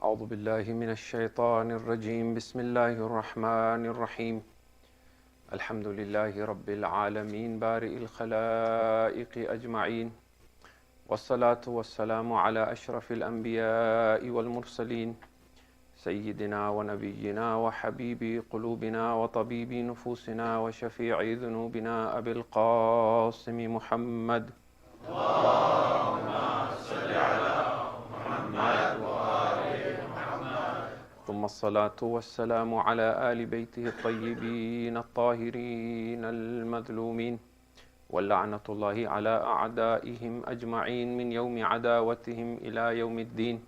أعوذ بالله من الشيطان الرجيم بسم الله الرحمن الرحيم الحمد لله رب العالمين بارئ الخلائق أجمعين والصلاة والسلام على أشرف الأنبياء والمرسلين سيدنا ونبينا وحبيب قلوبنا وطبيب نفوسنا وشفيع ذنوبنا أبي القاسم محمد اللهم صل على محمد وآل محمد ثم الصلاة والسلام على آل بيته الطيبين الطاهرين المظلومين واللعنة الله على أعدائهم أجمعين من يوم عداوتهم إلى يوم الدين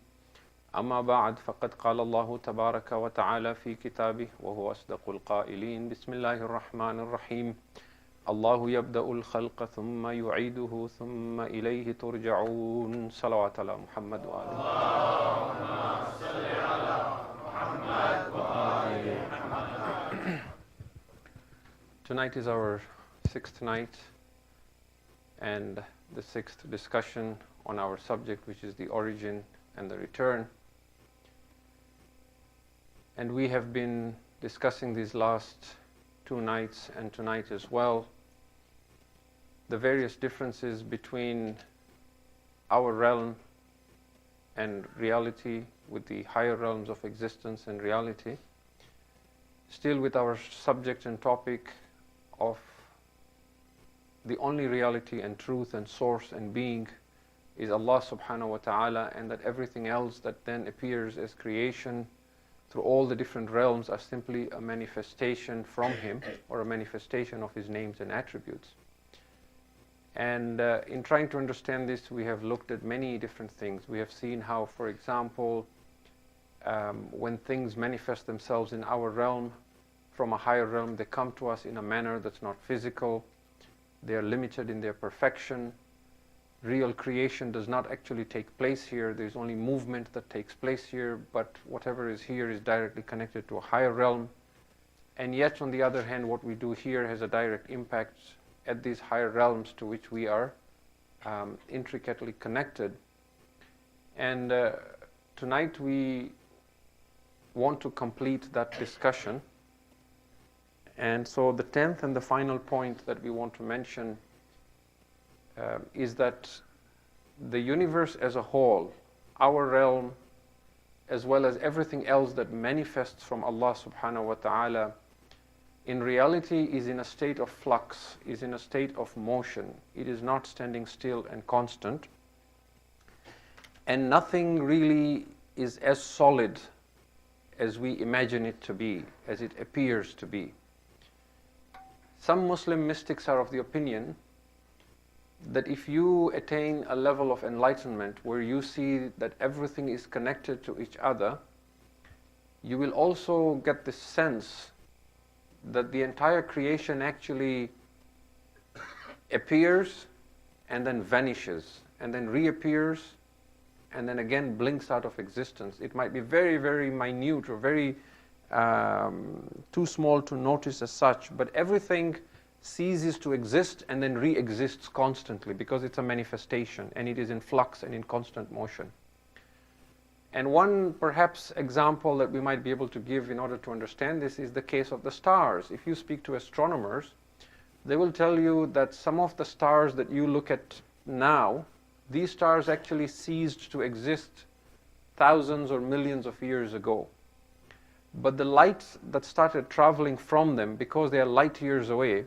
أما بعد فقد قال الله تبارك وتعالى في كتابه وهو أصدق القائلين بسم الله الرحمن الرحيم الله يبدأ الخلق ثم يعيده ثم إليه ترجعون صلوات على محمد وآله اللهم صل على محمد وآل محمد. Tonight is our sixth night and the sixth discussion on our subject, which is the origin and the return. And we have been discussing these last 2 nights and tonight as well, the various differences between our realm and reality with the higher realms of existence and reality, still with our subject and topic of the only reality and truth and source and being is Allah subhanahu wa ta'ala, and that everything else that then appears as creation through all the different realms are simply a manifestation from Him or a manifestation of His names and attributes. And in trying to understand this, we have looked at many different things. We have seen how, for example, when things manifest themselves in our realm from a higher realm, they come to us in a manner that's not physical. They are limited in their perfection. Real creation does not actually take place here. There's only movement that takes place here, but whatever is here is directly connected to a higher realm. And yet, on the other hand, what we do here has a direct impact at these higher realms to which we are intricately connected. And tonight we want to complete that discussion. And so the 10th and the final point that we want to mention is that the universe as a whole, our realm, as well as everything else that manifests from Allah subhanahu wa ta'ala, in reality is in a state of flux, is in a state of motion. It is not standing still and constant. And nothing really is as solid as we imagine it to be, as it appears to be. Some Muslim mystics are of the opinion that if you attain a level of enlightenment where you see that everything is connected to each other, you will also get this sense that the entire creation actually appears and then vanishes and then reappears and then again blinks out of existence. It might be very, very minute or very too small to notice as such, but everything ceases to exist and then re-exists constantly because it's a manifestation and it is in flux and in constant motion. And one perhaps example that we might be able to give in order to understand this is the case of the stars. If you speak to astronomers, they will tell you that some of the stars that you look at now, these stars actually ceased to exist thousands or millions of years ago. But the light that started traveling from them, because they are light years away,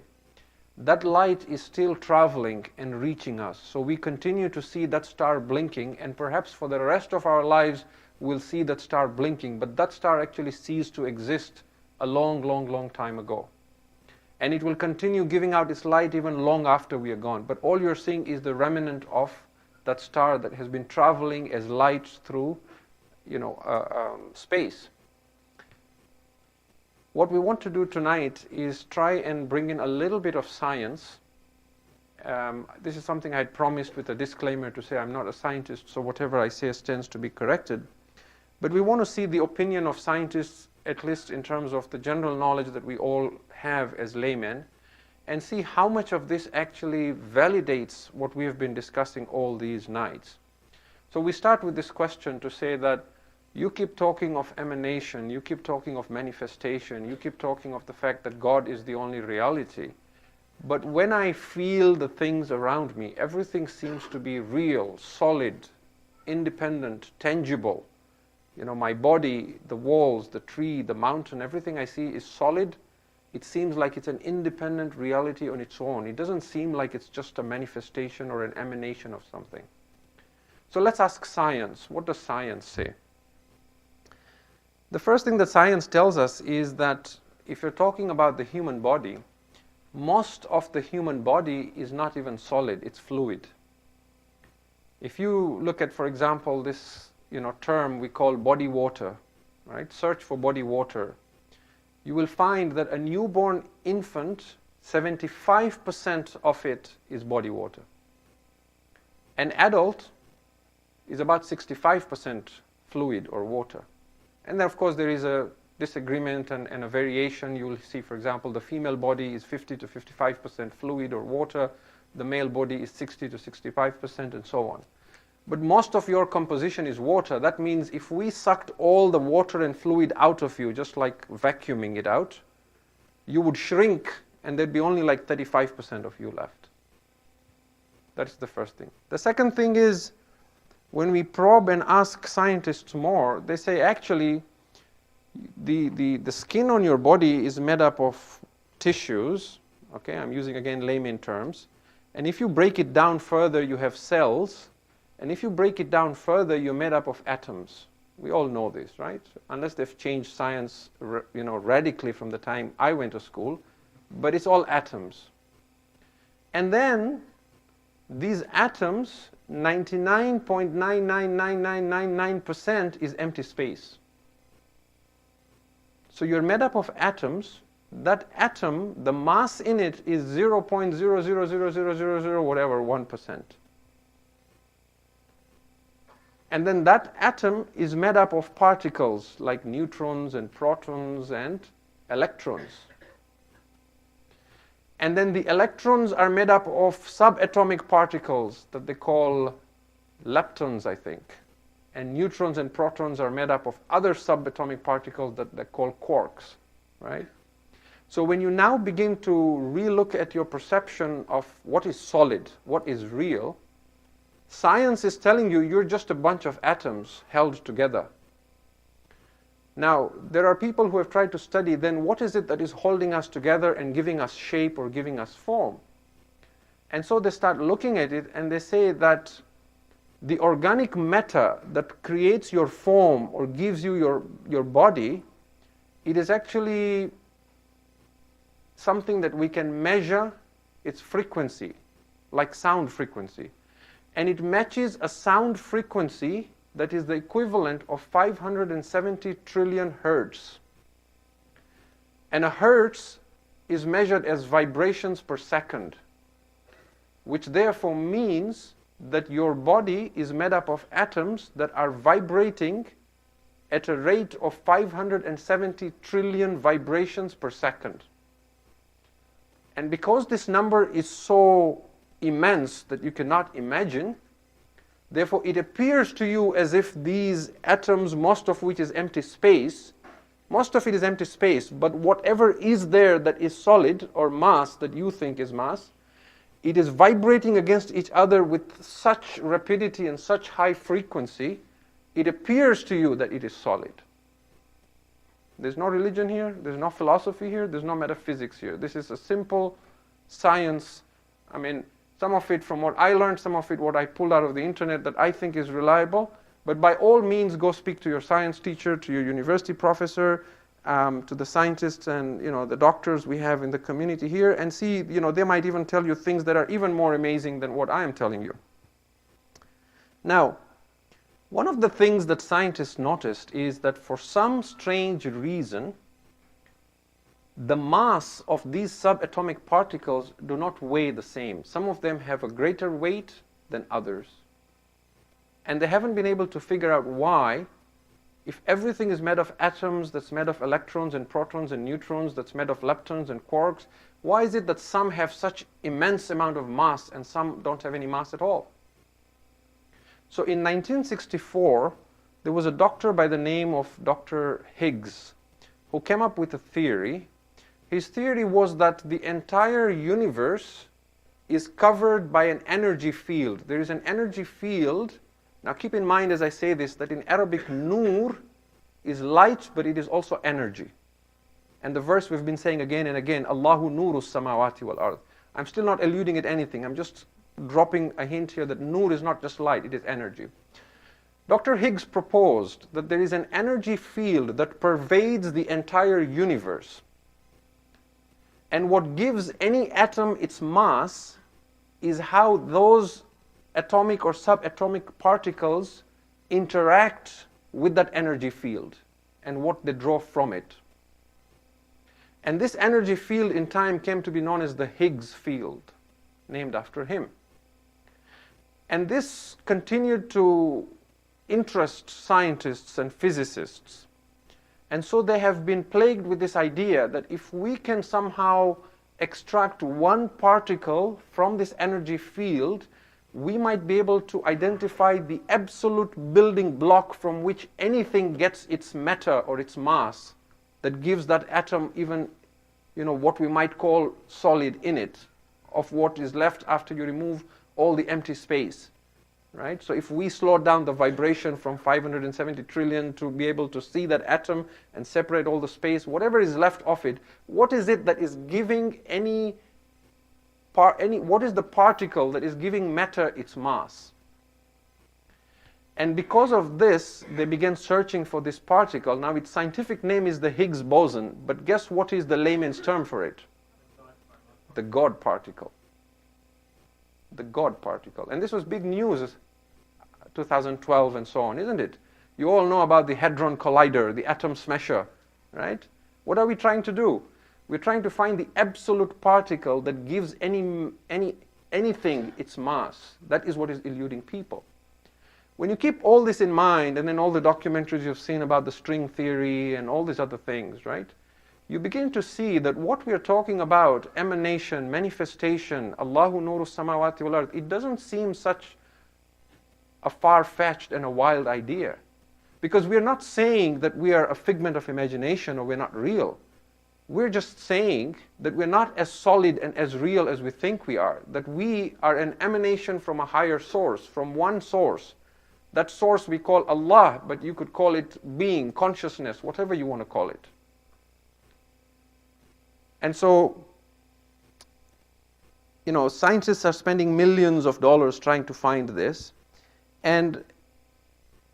that light is still traveling and reaching us. So we continue to see that star blinking, and perhaps for the rest of our lives we'll see that star blinking, but that star actually ceased to exist a long, long, long time ago. And it will continue giving out its light even long after we are gone. But all you're seeing is the remnant of that star that has been traveling as light through, space. What we want to do tonight is try and bring in a little bit of science. This is something I had promised with a disclaimer to say I'm not a scientist, so whatever I say tends to be corrected. But we want to see the opinion of scientists, at least in terms of the general knowledge that we all have as laymen, and see how much of this actually validates what we have been discussing all these nights. So we start with this question to say that You keep talking of emanation, you keep talking of manifestation, you keep talking of the fact that God is the only reality. But when I feel the things around me, everything seems to be real, solid, independent, tangible. You know, my body, the walls, the tree, the mountain, everything I see is solid. It seems like it's an independent reality on its own. It doesn't seem like it's just a manifestation or an emanation of something. So let's ask science. What does science say? The first thing that science tells us is that if you're talking about the human body, most of the human body is not even solid, it's fluid. If you look at, for example, this term we call body water, right? Search for body water. You will find that a newborn infant, 75% of it is body water. An adult is about 65% fluid or water. And then, of course, there is a disagreement and a variation. You will see, for example, the female body is 50 to 55% fluid or water. The male body is 60 to 65% and so on. But most of your composition is water. That means if we sucked all the water and fluid out of you, just like vacuuming it out, you would shrink and there'd be only like 35% of you left. That's the first thing. The second thing is, when we probe and ask scientists more, they say actually the skin on your body is made up of tissues. Okay, I'm using again layman terms. And if you break it down further, you have cells. And if you break it down further, you're made up of atoms. We all know this, right? Unless they've changed science, radically from the time I went to school. But it's all atoms. And then these atoms, 99.999999% is empty space. So you're made up of atoms. That atom, the mass in it is 0.0000000 whatever 1%. And then that atom is made up of particles like neutrons and protons and electrons. And then the electrons are made up of subatomic particles that they call leptons, I think. And neutrons and protons are made up of other subatomic particles that they call quarks, right? So when you now begin to relook at your perception of what is solid, what is real, science is telling you you're just a bunch of atoms held together. Now, there are people who have tried to study then what is it that is holding us together and giving us shape or giving us form. And so they start looking at it and they say that the organic matter that creates your form or gives you your body, it is actually something that we can measure its frequency, like sound frequency. And it matches a sound frequency that is the equivalent of 570 trillion hertz. And a hertz is measured as vibrations per second, which therefore means that your body is made up of atoms that are vibrating at a rate of 570 trillion vibrations per second. And because this number is so immense that you cannot imagine, therefore it appears to you as if these atoms, most of which is empty space, most of it is empty space, but whatever is there that is solid or mass that you think is mass, it is vibrating against each other with such rapidity and such high frequency, it appears to you that it is solid. There's no religion here, there's no philosophy here, there's no metaphysics here. This is a simple science. I mean, some of it from what I learned, some of it what I pulled out of the internet that I think is reliable. But by all means, go speak to your science teacher, to your university professor, to the scientists and the doctors we have in the community here, and see, they might even tell you things that are even more amazing than what I am telling you. Now, one of the things that scientists noticed is that for some strange reason, the mass of these subatomic particles do not weigh the same. Some of them have a greater weight than others. And they haven't been able to figure out why, if everything is made of atoms, that's made of electrons and protons and neutrons, that's made of leptons and quarks, why is it that some have such immense amount of mass and some don't have any mass at all? So in 1964, There was a doctor by the name of Dr. Higgs who came up with a theory. His theory was that the entire universe is covered by an energy field. There is an energy field. Now keep in mind as I say this, that in Arabic, nur is light, but it is also energy. And the verse we've been saying again and again, Allahu nuru samawati wal ard. I'm still not alluding at anything. I'm just dropping a hint here that nur is not just light, it is energy. Dr. Higgs proposed that there is an energy field that pervades the entire universe. And what gives any atom its mass is how those atomic or subatomic particles interact with that energy field and what they draw from it. And this energy field in time came to be known as the Higgs field, named after him. And this continued to interest scientists and physicists. And so they have been plagued with this idea that if we can somehow extract one particle from this energy field, we might be able to identify the absolute building block from which anything gets its matter or its mass that gives that atom even, what we might call solid in it, of what is left after you remove all the empty space. Right? So if we slow down the vibration from 570 trillion to be able to see that atom and separate all the space, whatever is left of it, what is it that is giving what is the particle that is giving matter its mass? And because of this, they began searching for this particle. Now its scientific name is the Higgs boson, but guess what is the layman's term for it? The God particle. The God particle. And this was big news, 2012 and so on, isn't it? You all know about the Hadron Collider, the atom smasher, right? What are we trying to do? We're trying to find the absolute particle that gives anything its mass. That is what is eluding people. When you keep all this in mind, and then all the documentaries you've seen about the string theory and all these other things, right? You begin to see that what we are talking about, emanation, manifestation, Allahu nuru samawati wal ard, it doesn't seem such a far-fetched and a wild idea. Because we are not saying that we are a figment of imagination or we're not real. We're just saying that we're not as solid and as real as we think we are. That we are an emanation from a higher source, from one source. That source we call Allah, but you could call it being, consciousness, whatever you want to call it. And so, scientists are spending millions of dollars trying to find this. And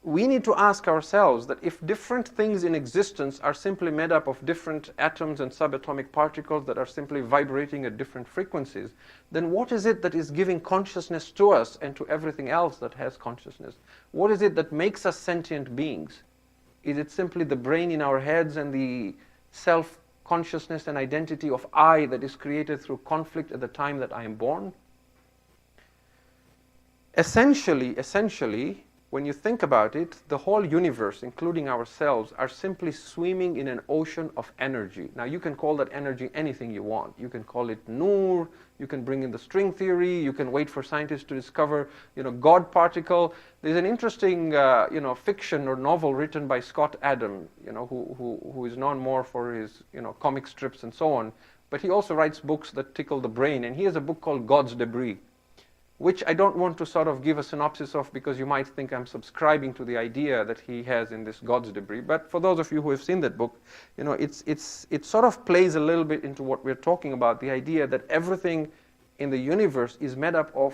we need to ask ourselves that if different things in existence are simply made up of different atoms and subatomic particles that are simply vibrating at different frequencies, then what is it that is giving consciousness to us and to everything else that has consciousness? What is it that makes us sentient beings? Is it simply the brain in our heads and the self-consciousness and identity of I that is created through conflict at the time that I am born? Essentially, when you think about it, the whole universe, including ourselves, are simply swimming in an ocean of energy. Now, you can call that energy anything you want. You can call it nur, you can bring in the string theory, you can wait for scientists to discover, God particle. There's an interesting, fiction or novel written by Scott Adams, who is known more for his, comic strips and so on. But he also writes books that tickle the brain, and he has a book called God's Debris, which I don't want to sort of give a synopsis of because you might think I'm subscribing to the idea that he has in this God's Debris. But for those of you who have seen that book, it sort of plays a little bit into what we're talking about, the idea that everything in the universe is made up of,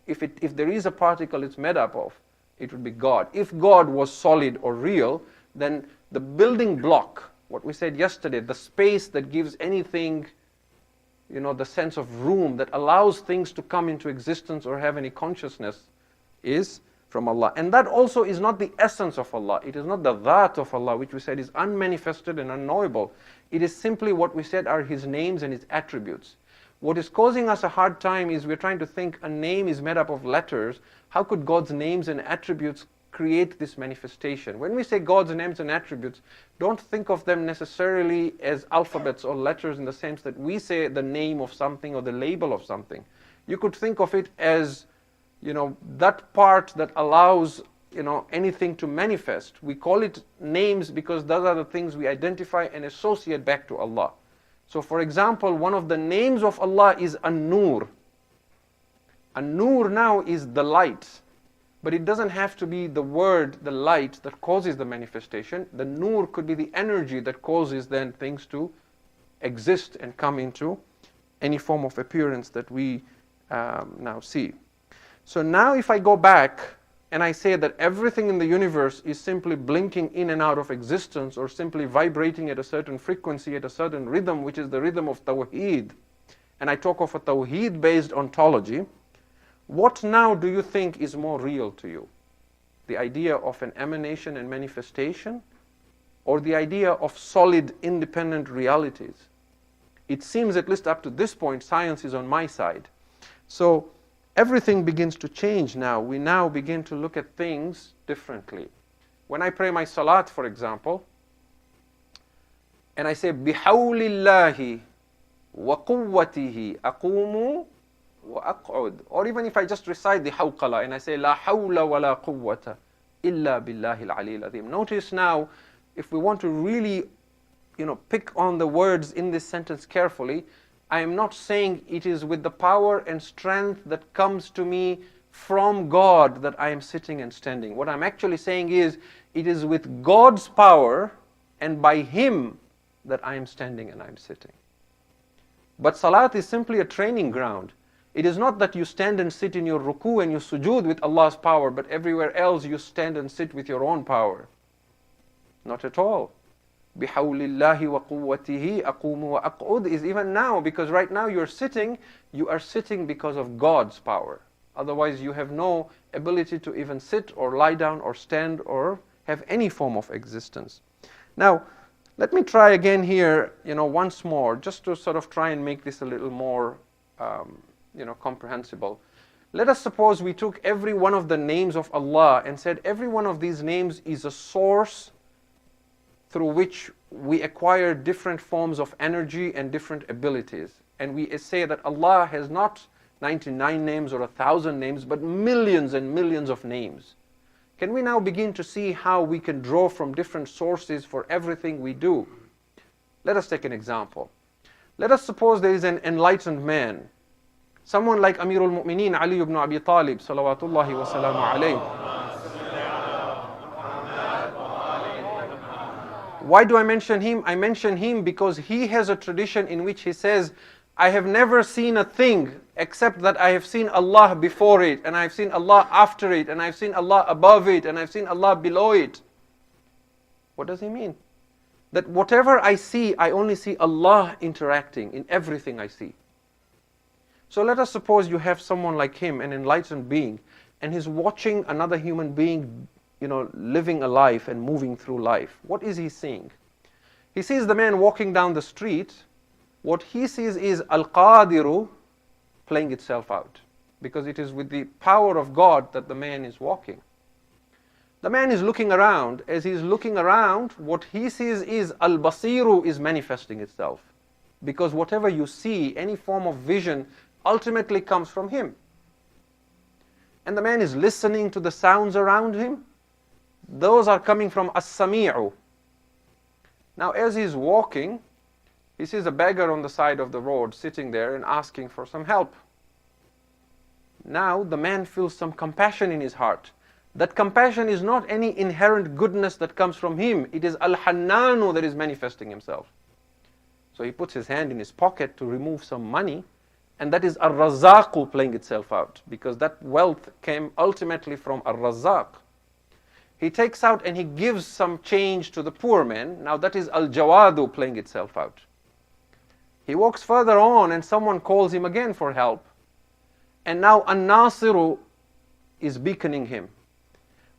if there is a particle it's made up of, it would be God. If God was solid or real, then the building block, what we said yesterday, the space that gives anything the sense of room that allows things to come into existence or have any consciousness is from Allah. And that also is not the essence of Allah. It is not the dhat of Allah, which we said is unmanifested and unknowable. It is simply what we said are His names and His attributes. What is causing us a hard time is we're trying to think a name is made up of letters. How could God's names and attributes create this manifestation? When we say God's names and attributes, don't think of them necessarily as alphabets or letters in the sense that we say the name of something or the label of something. You could think of it as, that part that allows anything to manifest. We call it names because those are the things we identify and associate back to Allah. So for example, one of the names of Allah is An-Nur. An-Nur now is the light. But it doesn't have to be the word, the light, that causes the manifestation. The Nur could be the energy that causes then things to exist and come into any form of appearance that we now see. So now if I go back and I say that everything in the universe is simply blinking in and out of existence, or simply vibrating at a certain frequency, at a certain rhythm, which is the rhythm of Tawheed, and I talk of a Tawheed-based ontology, what now do you think is more real to you? The idea of an emanation and manifestation, or the idea of solid, independent realities? It seems, at least up to this point, science is on my side. So everything begins to change now. We now begin to look at things differently. When I pray my salat, for example, and I say, بِحَوْلِ اللَّهِ وَقُوَّتِهِ أَقُومُ وَأَقْعُدْ, or even if I just recite the hawqala and I say, لَا حَوْلَ وَلَا قُوَّةَ إِلَّا بِاللَّهِ الْعَلِيِّ الْعَظِيمِ. Notice now, if we want to really pick on the words in this sentence carefully, I am not saying it is with the power and strength that comes to me from God that I am sitting and standing. What I'm actually saying is, it is with God's power and by Him that I am standing and I am sitting. But salat is simply a training ground. It is not that you stand and sit in your ruku and you sujood with Allah's power, but everywhere else you stand and sit with your own power. Not at all. بِحَوْلِ اللَّهِ وَقُوَّتِهِ أَقُومُ وَأَقْعُدْ is even now, because right now you are sitting because of God's power. Otherwise you have no ability to even sit or lie down or stand or have any form of existence. Now, let me try again here, once more, just to sort of try and make this a little more comprehensible. Let us suppose we took every one of the names of Allah and said every one of these names is a source through which we acquire different forms of energy and different abilities. And we say that Allah has not 99 names or 1,000 names, but millions and millions of names. Can we now begin to see how we can draw from different sources for everything we do? Let us take an example. Let us suppose there is an enlightened man, someone like Amirul Mu'mineen Ali ibn Abi Talib, salawatullahi wa salamu alayhi. Why do I mention him? I mention him because he has a tradition in which he says, I have never seen a thing except that I have seen Allah before it, and I have seen Allah after it, and I have seen Allah above it, and I have seen Allah below it. What does he mean? That whatever I see, I only see Allah interacting in everything I see. So let us suppose you have someone like him, an enlightened being, and he's watching another human being living a life and moving through life. What is he seeing? He sees the man walking down the street. What he sees is Al-Qadiru playing itself out, because it is with the power of God that the man is walking. The man is looking around. As he's looking around, what he sees is Al-Basiru is manifesting itself, because whatever you see, any form of vision, ultimately comes from him. And the man is listening to the sounds around him. Those are coming from As-Sami'u. Now as he's walking, he sees a beggar on the side of the road sitting there and asking for some help. Now the man feels some compassion in his heart. That compassion is not any inherent goodness that comes from him. It is Al-Hannanu that is manifesting himself. So he puts his hand in his pocket to remove some money, and that is Ar-Razzaqu playing itself out, because that wealth came ultimately from Ar-Razzaq. He takes out and he gives some change to the poor man. Now that is Al-Jawadu playing itself out. He walks further on and someone calls him again for help. And now An-Nasiru is beaconing him.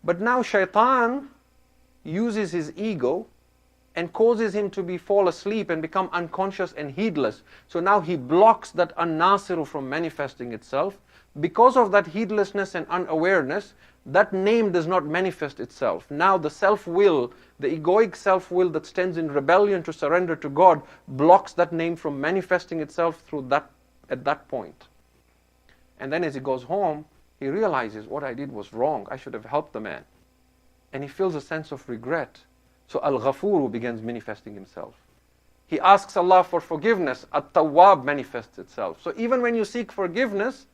But now Shaitan uses his ego and causes him to fall asleep and become unconscious and heedless. So now he blocks that An-Nasiru from manifesting itself. Because of that heedlessness and unawareness, that name does not manifest itself. Now the self-will, the egoic self-will that stands in rebellion to surrender to God, blocks that name from manifesting itself at that point. And then as he goes home, he realizes, what I did was wrong. I should have helped the man. and he feels a sense of regret. So Al-Ghafuru begins manifesting himself. He asks Allah for forgiveness. At-Tawwab manifests itself. So even when you seek forgiveness,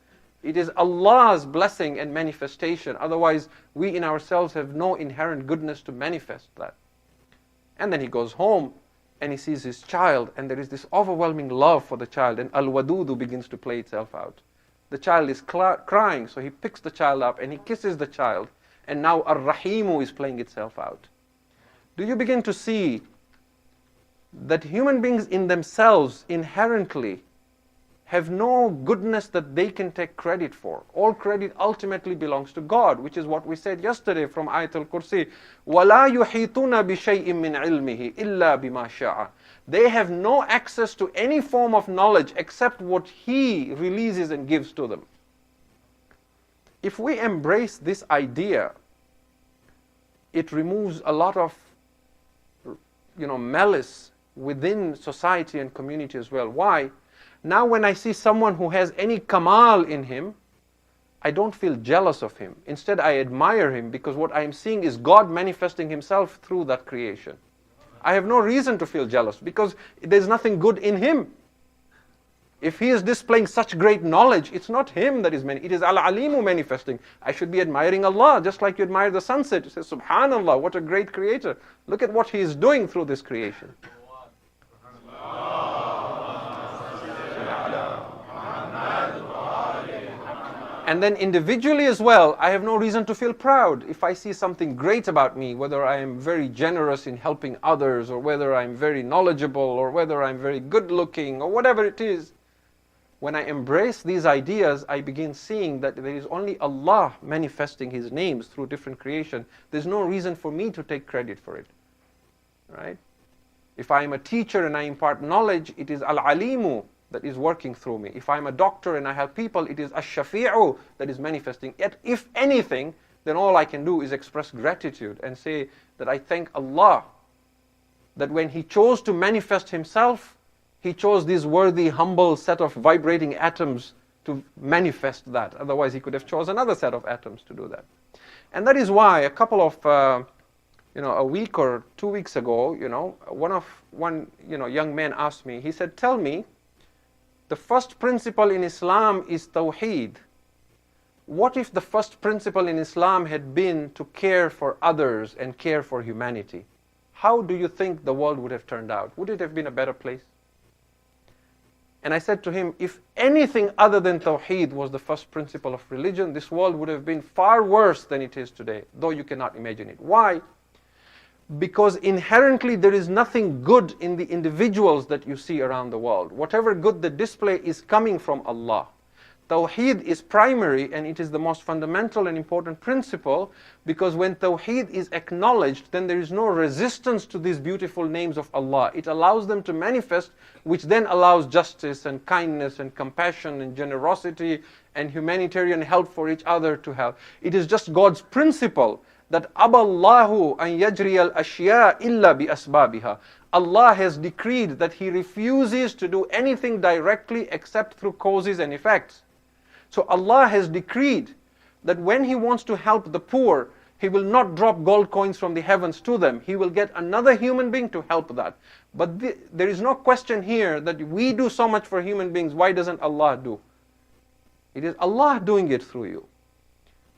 it is Allah's blessing and manifestation. Otherwise, we in ourselves have no inherent goodness to manifest that. And then he goes home and he sees his child, and there is this overwhelming love for the child, and Al-Wadudu begins to play itself out. The child is crying, so he picks the child up and he kisses the child, and now Ar-Rahimu is playing itself out. Do you begin to see that human beings in themselves inherently have no goodness that they can take credit for? All credit ultimately belongs to God, which is what we said yesterday from Ayat al-Kursi. وَلَا يُحِيطُونَ بِشَيْءٍ مِّنْ عِلْمِهِ إِلَّا بِمَا شَاءَ. They have no access to any form of knowledge except what He releases and gives to them. If we embrace this idea, it removes a lot of malice within society and community as well. Why? Now when I see someone who has any kamal in him, I don't feel jealous of him. Instead, I admire him, because what I am seeing is God manifesting Himself through that creation. I have no reason to feel jealous, because there's nothing good in him. If he is displaying such great knowledge, it's not him that is it is Al-Alimu manifesting. I should be admiring Allah, just like you admire the sunset. You say, Subhanallah, what a great creator. Look at what He is doing through this creation. And then individually as well, I have no reason to feel proud. If I see something great about me, whether I am very generous in helping others, or whether I'm very knowledgeable, or whether I'm very good looking, or whatever it is, when I embrace these ideas, I begin seeing that there is only Allah manifesting His names through different creation. There's no reason for me to take credit for it. Right? If I am a teacher and I impart knowledge, it is Al-Alimu that is working through me. If I'm a doctor and I help people, it is Ash-Shafi'u that is manifesting. Yet, if anything, then all I can do is express gratitude and say that I thank Allah that when He chose to manifest Himself, He chose this worthy, humble set of vibrating atoms to manifest that. Otherwise, He could have chosen another set of atoms to do that. And that is why a couple of, a week or 2 weeks ago, one young man asked me, he said, tell me, the first principle in Islam is Tawheed. What if the first principle in Islam had been to care for others and care for humanity? How do you think the world would have turned out? Would it have been a better place? And I said to him, if anything other than Tawheed was the first principle of religion, this world would have been far worse than it is today, though you cannot imagine it. Why? Because inherently there is nothing good in the individuals that you see around the world. Whatever good they display is coming from Allah. Tawheed is primary, and it is the most fundamental and important principle, because when Tawheed is acknowledged, then there is no resistance to these beautiful names of Allah. It allows them to manifest, which then allows justice and kindness and compassion and generosity and humanitarian help for each other to help. It is just God's principle that Aballahu an yajri al-ashya illa bi asbabiha. Allah has decreed that He refuses to do anything directly except through causes and effects. So Allah has decreed that when He wants to help the poor, He will not drop gold coins from the heavens to them. He will get another human being to help that. But there is no question here that we do so much for human beings. Why doesn't Allah do? It is Allah doing it through you.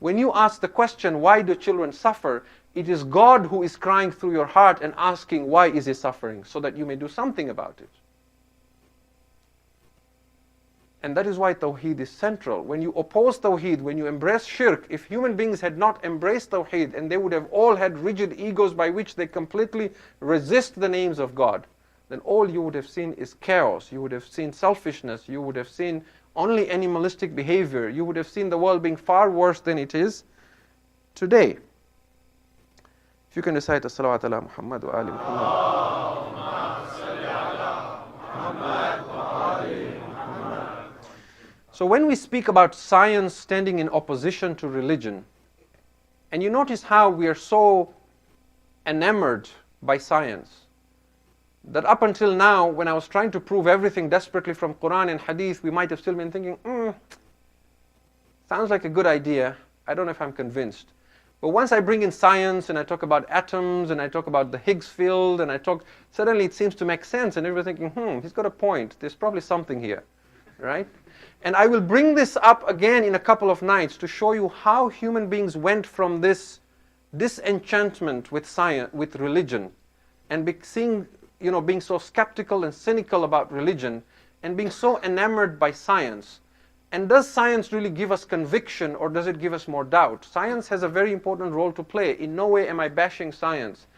When you ask the question, why do children suffer? It is God who is crying through your heart and asking, why is He suffering? So that you may do something about it. And that is why Tawheed is central. When you oppose Tawheed, when you embrace Shirk, if human beings had not embraced Tawheed, and they would have all had rigid egos by which they completely resist the names of God, then all you would have seen is chaos. You would have seen selfishness. You would have seen only animalistic behavior. You would have seen the world being far worse than it is today. If you can recite as-salawat ala Muhammad wa ali Muhammad. So when we speak about science standing in opposition to religion, and you notice how we are so enamored by science, that up until now, when I was trying to prove everything desperately from Quran and Hadith, we might have still been thinking, sounds like a good idea. I don't know if I'm convinced. But once I bring in science and I talk about atoms and I talk about the Higgs field and suddenly it seems to make sense and everybody's thinking, he's got a point. There's probably something here, right? And I will bring this up again in a couple of nights to show you how human beings went from this disenchantment with science, with religion, and being so skeptical and cynical about religion, and being so enamored by science. And does science really give us conviction, or does it give us more doubt? Science has a very important role to play. In no way am I bashing science.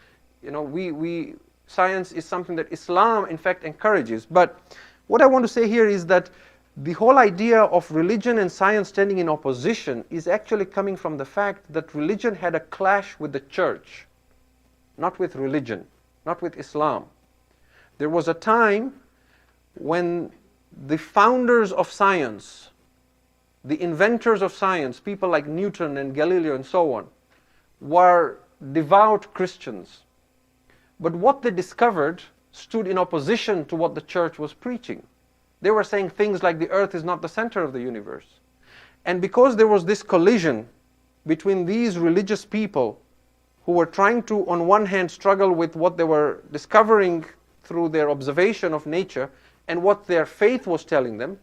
Science is something that Islam, in fact, encourages. But what I want to say here is that the whole idea of religion and science standing in opposition is actually coming from the fact that religion had a clash with the church, not with religion, not with Islam. There was a time when the founders of science, the inventors of science, people like Newton and Galileo and so on, were devout Christians. But what they discovered stood in opposition to what the church was preaching. They were saying things like the earth is not the center of the universe. And because there was this collision between these religious people who were trying to, on one hand, struggle with what they were discovering through their observation of nature and what their faith was telling them,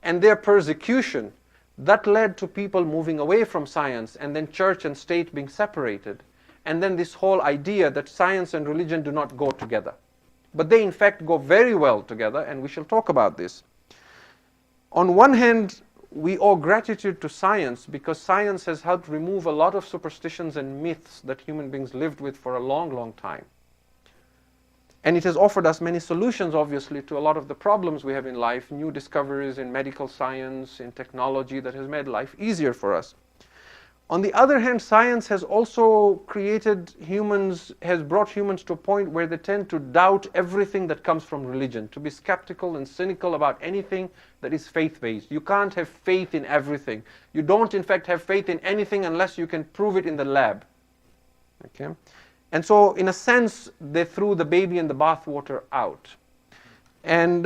and their persecution, that led to people moving away from science, and then church and state being separated. And then this whole idea that science and religion do not go together. But they in fact go very well together, and we shall talk about this. On one hand, we owe gratitude to science because science has helped remove a lot of superstitions and myths that human beings lived with for a long, long time. And it has offered us many solutions, obviously, to a lot of the problems we have in life, new discoveries in medical science, in technology that has made life easier for us. On the other hand, science has also has brought humans to a point where they tend to doubt everything that comes from religion, to be skeptical and cynical about anything that is faith-based. You can't have faith in everything. You don't, in fact, have faith in anything unless you can prove it in the lab. Okay? And so, in a sense, they threw the baby and the bathwater out. And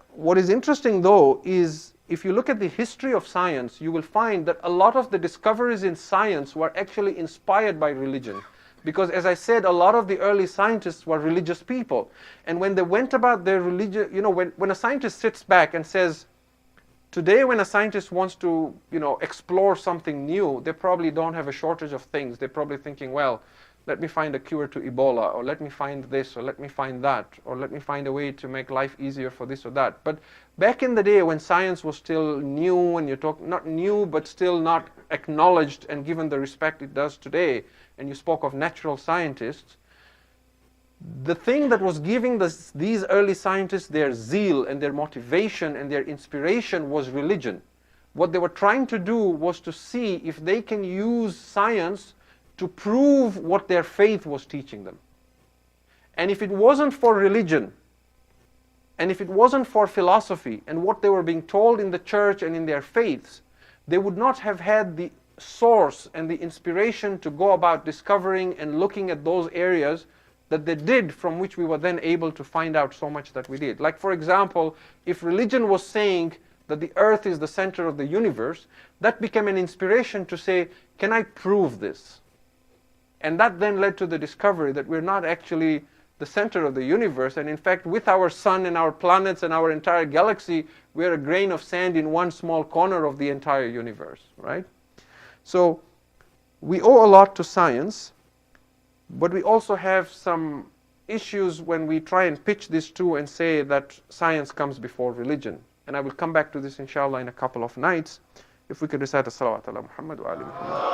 what is interesting, though, is if you look at the history of science, you will find that a lot of the discoveries in science were actually inspired by religion. Because, as I said, a lot of the early scientists were religious people. And when they went about their religion, when a scientist sits back and says, today when a scientist wants to, explore something new, they probably don't have a shortage of things. They're probably thinking, well, let me find a cure to Ebola, or let me find this, or let me find that, or let me find a way to make life easier for this or that. But back in the day when science was still new, and not new, but still not acknowledged and given the respect it does today, and you spoke of natural scientists, the thing that was giving these early scientists their zeal and their motivation and their inspiration was religion. What they were trying to do was to see if they can use science to prove what their faith was teaching them. And if it wasn't for religion, and if it wasn't for philosophy and what they were being told in the church and in their faiths, they would not have had the source and the inspiration to go about discovering and looking at those areas that they did, from which we were then able to find out so much that we did. Like, for example, if religion was saying that the earth is the center of the universe, that became an inspiration to say, can I prove this? And that then led to the discovery that we're not actually the center of the universe, and in fact, with our sun and our planets and our entire galaxy, we're a grain of sand in one small corner of the entire universe, right? So, we owe a lot to science, but we also have some issues when we try and pitch this to and say that science comes before religion. And I will come back to this, inshallah, in a couple of nights. If we could recite a salawat ala Muhammad wa ali Muhammad.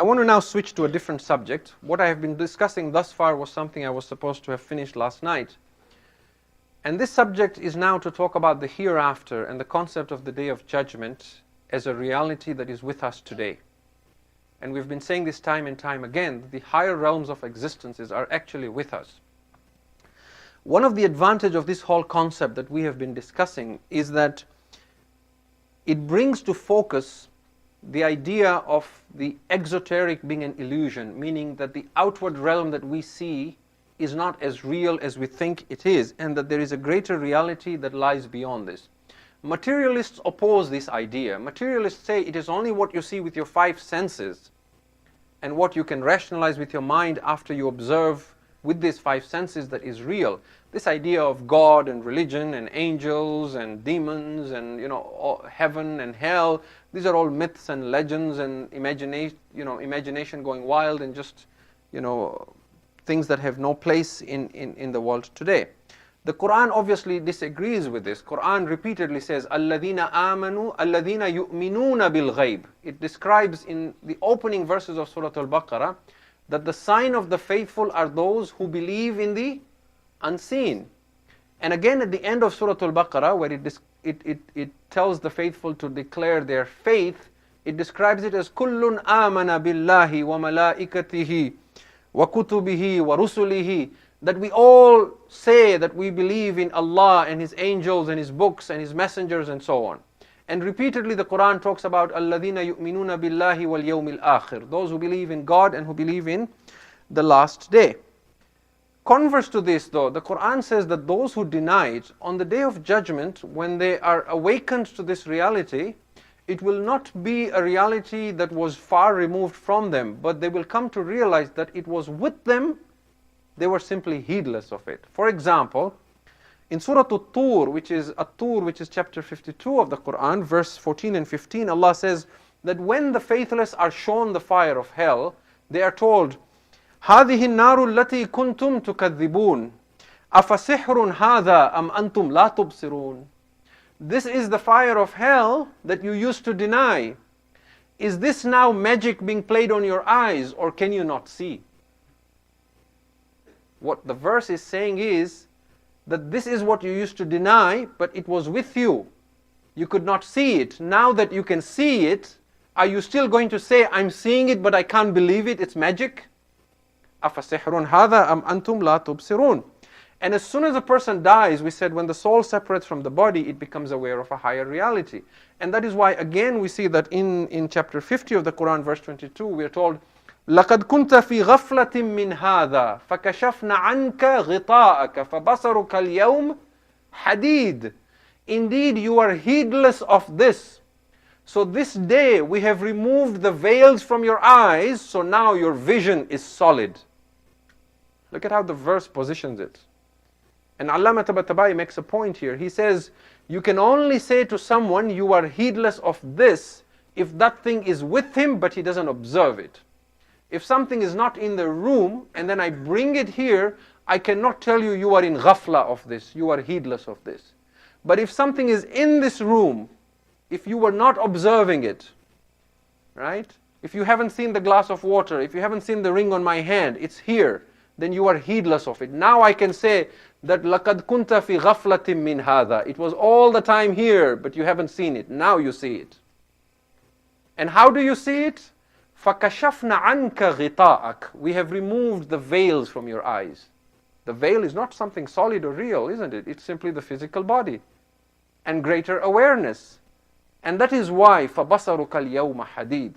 I want to now switch to a different subject. What I have been discussing thus far was something I was supposed to have finished last night. And this subject is now to talk about the hereafter and the concept of the Day of Judgment as a reality that is with us today. And we've been saying this time and time again, that the higher realms of existences are actually with us. One of the advantages of this whole concept that we have been discussing is that it brings to focus the idea of the exoteric being an illusion, meaning that the outward realm that we see is not as real as we think it is, and that there is a greater reality that lies beyond this. Materialists oppose this idea. Materialists say it is only what you see with your five senses and what you can rationalize with your mind after you observe with these five senses that is real. This idea of God and religion and angels and demons and heaven and hell, these are all myths and legends and imagination going wild and just things that have no place in the world today. The Quran obviously disagrees with this. Quran repeatedly says, "Alladhina amanu, alladhina yu'minuna bil ghayb." It describes in the opening verses of Surah Al-Baqarah that the sign of the faithful are those who believe in the unseen. And again at the end of Surah Al-Baqarah, where it tells the faithful to declare their faith, it describes it as kullun amana billahi wa malaikatihi wa kutubihi wa rusulihi, that we all say that we believe in Allah and His angels and His books and His messengers and so on. And repeatedly the Quran talks about alladhina yu'minuna billahi wal yawmil akhir, those who believe in God and who believe in the last day. Converse to this though, the Quran says that those who deny it, on the day of judgment, when they are awakened to this reality, it will not be a reality that was far removed from them, but they will come to realize that it was with them. They were simply heedless of it. For example, in Surah At-Tur, which is chapter 52 of the Quran, verse 14 and 15, Allah says that when the faithless are shown the fire of hell, they are told, هذه النار التي كنتم تكذبون أفسحر هذا أم أنتم لا تبصرون. This is the fire of hell that you used to deny. Is this now magic being played on your eyes, or can you not see? What the verse is saying is that this is what you used to deny, but it was with you. You could not see it. Now that you can see it, are you still going to say, I'm seeing it, but I can't believe it, it's magic? أَفَسِحْرٌ هَذَا أَمْ أَنْتُمْ لَا تُبْصِرُونَ. And as soon as a person dies, we said when the soul separates from the body, it becomes aware of a higher reality. And that is why, again, we see that in chapter 50 of the Quran, verse 22, we are told, لَقَدْ كُنْتَ فِي غَفْلَةٍ مِّنْ هَذَا فَكَشَفْنَا عَنْكَ غِطَاءَكَ فَبَصَرُكَ الْيَوْمَ حَدِيدٌ. Indeed, you are heedless of this. So this day we have removed the veils from your eyes, so now your vision is solid. Look at how the verse positions it. And Allama Tabatabai makes a point here. He says, you can only say to someone, you are heedless of this, if that thing is with him, but he doesn't observe it. If something is not in the room, and then I bring it here, I cannot tell you, you are in ghafla of this, you are heedless of this. But if something is in this room, if you were not observing it, right? If you haven't seen the glass of water, if you haven't seen the ring on my hand, it's here, then you are heedless of it. Now I can say that لَقَدْ كُنْتَ فِي غَفْلَةٍ مِّنْ هَذَا. It was all the time here, but you haven't seen it. Now you see it. And how do you see it? فَكَشَفْنَا عَنْكَ غِطَاءَكَ. We have removed the veils from your eyes. The veil is not something solid or real, isn't it? It's simply the physical body and greater awareness. And that is why فَبَصَرُكَ الْيَوْمَ حَدِيدٌ.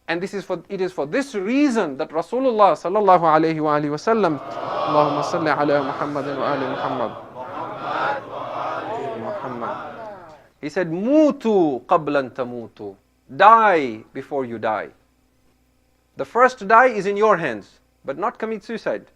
And it is for this reason that Rasulullah sallallahu alayhi wa alihi wa sallam, Allahumma salli ala Muhammadin wa ali Muhammad. He said, Mutu qablan tamutu. Die before you die. The first die is in your hands, but not commit suicide.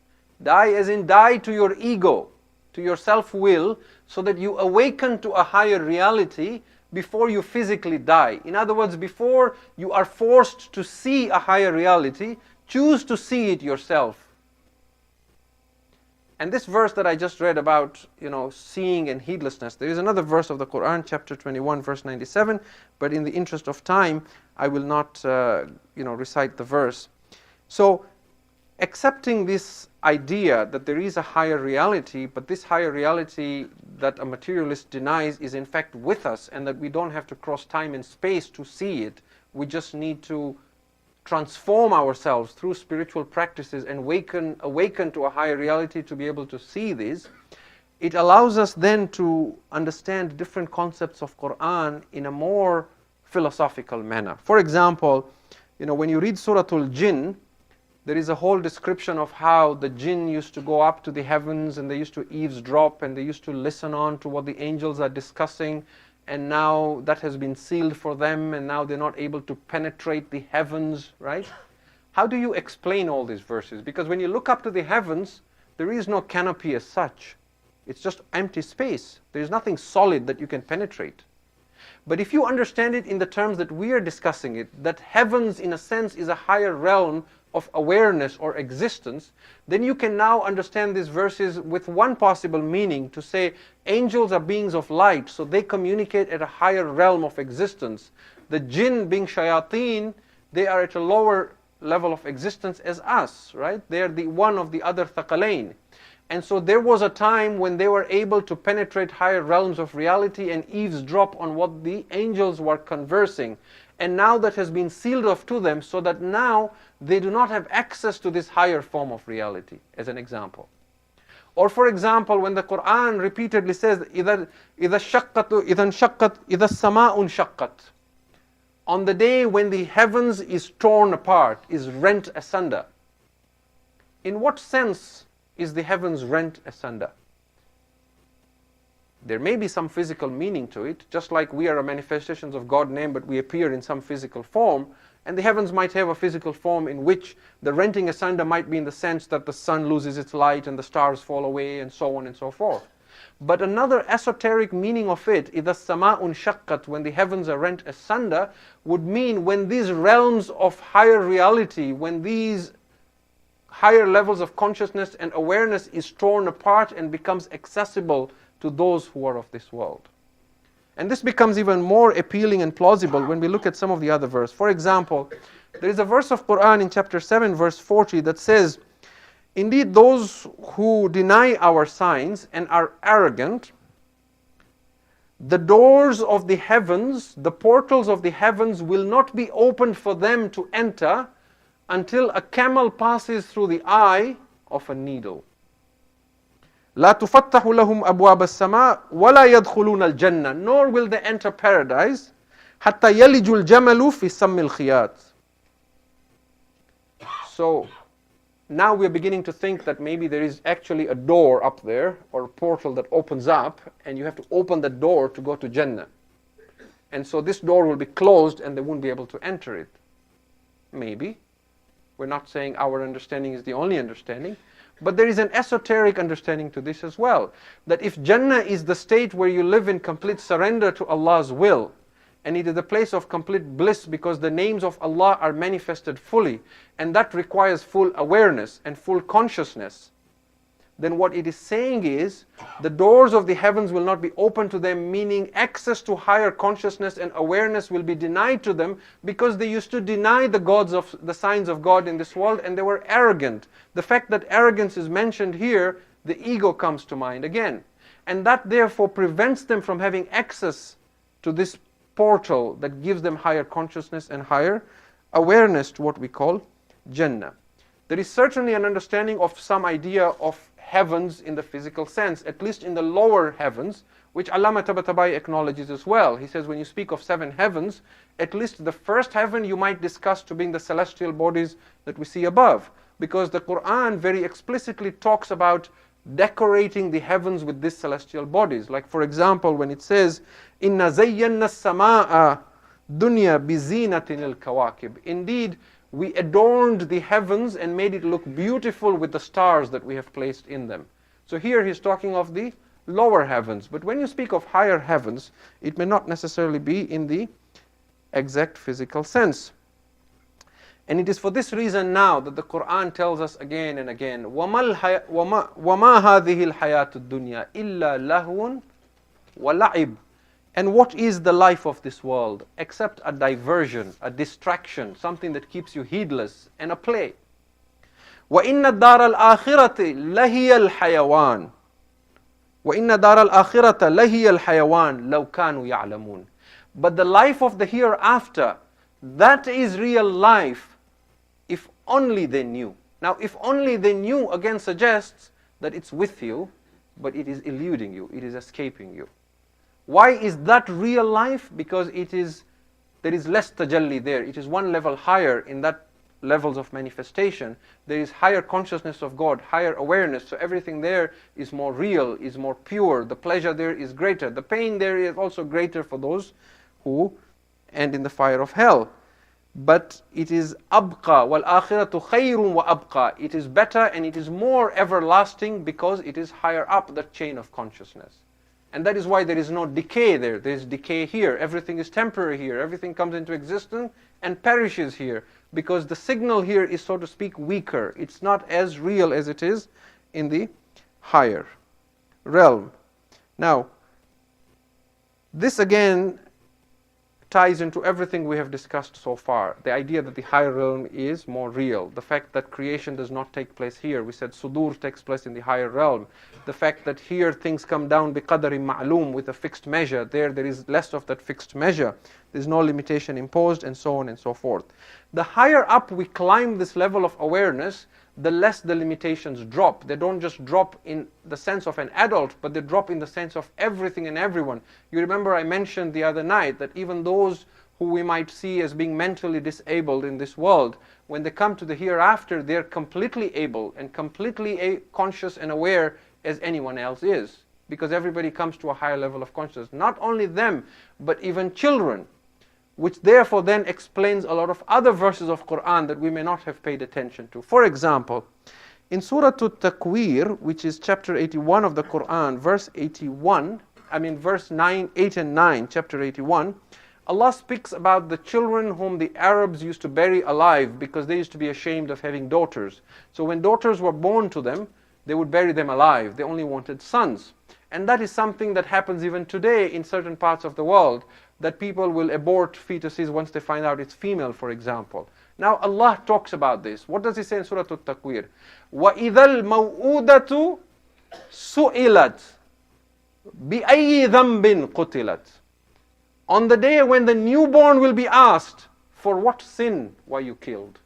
Die as in die to your ego, to your self-will, so that you awaken to a higher reality before you physically die. In other words, before you are forced to see a higher reality, choose to see it yourself. And this verse that I just read about, seeing and heedlessness, there is another verse of the Quran, chapter 21, verse 97, but in the interest of time, I will not, recite the verse. So, accepting this idea that there is a higher reality, but this higher reality that a materialist denies is in fact with us, and that we don't have to cross time and space to see it. We just need to transform ourselves through spiritual practices and awaken to a higher reality to be able to see this. It allows us then to understand different concepts of Quran in a more philosophical manner. For example, when you read Surah Al-Jinn, There is a whole description of how the jinn used to go up to the heavens and they used to eavesdrop and they used to listen on to what the angels are discussing, and now that has been sealed for them and now they're not able to penetrate the heavens, right? How do you explain all these verses? Because when you look up to the heavens, there is no canopy as such. It's just empty space. There is nothing solid that you can penetrate. But if you understand it in the terms that we are discussing it, that heavens in a sense is a higher realm of awareness or existence, then you can now understand these verses with one possible meaning, to say angels are beings of light, so they communicate at a higher realm of existence. The jinn, being shayateen, they are at a lower level of existence as us, right? They are the one of the other thaqalain. And so there was a time when they were able to penetrate higher realms of reality and eavesdrop on what the angels were conversing. And now that has been sealed off to them, so that now they do not have access to this higher form of reality, as an example. Or for example, when the Quran repeatedly says, إِذَا السَّمَاءُ انشَقَّتْ, on the day when the heavens is torn apart, is rent asunder. In what sense is the heavens rent asunder? There may be some physical meaning to it, just like we are a manifestations of God's name, but we appear in some physical form, and the heavens might have a physical form in which the renting asunder might be in the sense that the sun loses its light and the stars fall away and so on and so forth. But another esoteric meaning of it, إِذَا السَّمَاءُ انشَقَّتْ, when the heavens are rent asunder, would mean when these realms of higher reality, when these higher levels of consciousness and awareness is torn apart and becomes accessible to those who are of this world. And this becomes even more appealing and plausible when we look at some of the other verses. For example, there is a verse of Quran in chapter 7 verse 40 that says, indeed those who deny our signs and are arrogant, the doors of the heavens, the portals of the heavens will not be opened for them to enter until a camel passes through the eye of a needle. لا تفتح لهم أبواب السماء ولا يدخلون الجنة, nor will they enter paradise حتى يلج الجمل في سم الخياط. So now we are beginning to think that maybe there is actually a door up there, or a portal that opens up, and you have to open the door to go to Jannah. And so this door will be closed and they won't be able to enter it. Maybe. We're not saying our understanding is the only understanding, but there is an esoteric understanding to this as well. That if Jannah is the state where you live in complete surrender to Allah's will, and it is a place of complete bliss because the names of Allah are manifested fully, and that requires full awareness and full consciousness, then what it is saying is, the doors of the heavens will not be open to them, meaning access to higher consciousness and awareness will be denied to them, because they used to deny the signs of God in this world, and they were arrogant. The fact that arrogance is mentioned here, the ego comes to mind again. And that therefore prevents them from having access to this portal that gives them higher consciousness and higher awareness to what we call Jannah. There is certainly an understanding of some idea of heavens in the physical sense, at least in the lower heavens, which Allama Tabatabai acknowledges as well. He says when you speak of 7 heavens, at least the first heaven you might discuss to being the celestial bodies that we see above, because the Quran very explicitly talks about decorating the heavens with these celestial bodies. Like for example, when it says, "Inna zayyana as-samaa'a dunya bi zinatin al-kawakib." Indeed, we adorned the heavens and made it look beautiful with the stars that we have placed in them. So here he's talking of the lower heavens. But when you speak of higher heavens, it may not necessarily be in the exact physical sense. And it is for this reason now that the Quran tells us again and again, وَمَا هَذِهِ الْحَيَاةُ الدُّنْيَا إِلَّا لَهْوٌ وَلَعِبٌ. And what is the life of this world except a diversion, a distraction, something that keeps you heedless, and a play? وَإِنَّ الدَّارَ الْآخِرَةِ لَهِيَ الْحَيَوَانِ وَإِنَّ دَارَ الْآخِرَةَ لَهِيَ الْحَيَوَانِ لَوْ كَانُوا يَعْلَمُونَ. But the life of the hereafter, that is real life, if only they knew. Now, if only they knew again suggests that it's with you, but it is eluding you, it is escaping you. Why is that real life? Because there is less tajalli there. It is one level higher in that levels of manifestation. There is higher consciousness of God, higher awareness, so everything there is more real, is more pure. The pleasure there is greater. The pain there is also greater for those who end in the fire of hell. But it is abqa, wal akhiratu khayrun wa abqa. It is better and it is more everlasting because it is higher up the chain of consciousness. And that is why there is no decay there. There is decay here. Everything is temporary here. Everything comes into existence and perishes here. Because the signal here is, so to speak, weaker. It's not as real as it is in the higher realm. Now, this again ties into everything we have discussed so far. The idea that the higher realm is more real. The fact that creation does not take place here. We said sudur takes place in the higher realm. The fact that here things come down biqadari ma'loom, with a fixed measure. There is less of that fixed measure. There's no limitation imposed, and so on and so forth. The higher up we climb this level of awareness, the less the limitations drop. They don't just drop in the sense of an adult, but they drop in the sense of everything and everyone. You remember I mentioned the other night that even those who we might see as being mentally disabled in this world, when they come to the hereafter, they're completely able and completely conscious and aware as anyone else is. Because everybody comes to a higher level of consciousness. Not only them, but even children. Which therefore then explains a lot of other verses of Quran that we may not have paid attention to. For example, in Surah At-Takwir, which is chapter 81 of the Quran, verse 8 and 9, chapter 81, Allah speaks about the children whom the Arabs used to bury alive because they used to be ashamed of having daughters. So when daughters were born to them, they would bury them alive. They only wanted sons. And that is something that happens even today in certain parts of the world, that people will abort fetuses once they find out it's female, for example. Now Allah talks about this. What does He say in Surah At-Takwir? وَإِذَا الْمَوْءُودَةُ سُئِلَتْ بِأَيِّ ذَنْبٍ قُتِلَتْ. On the day when the newborn will be asked, for what sin were you killed?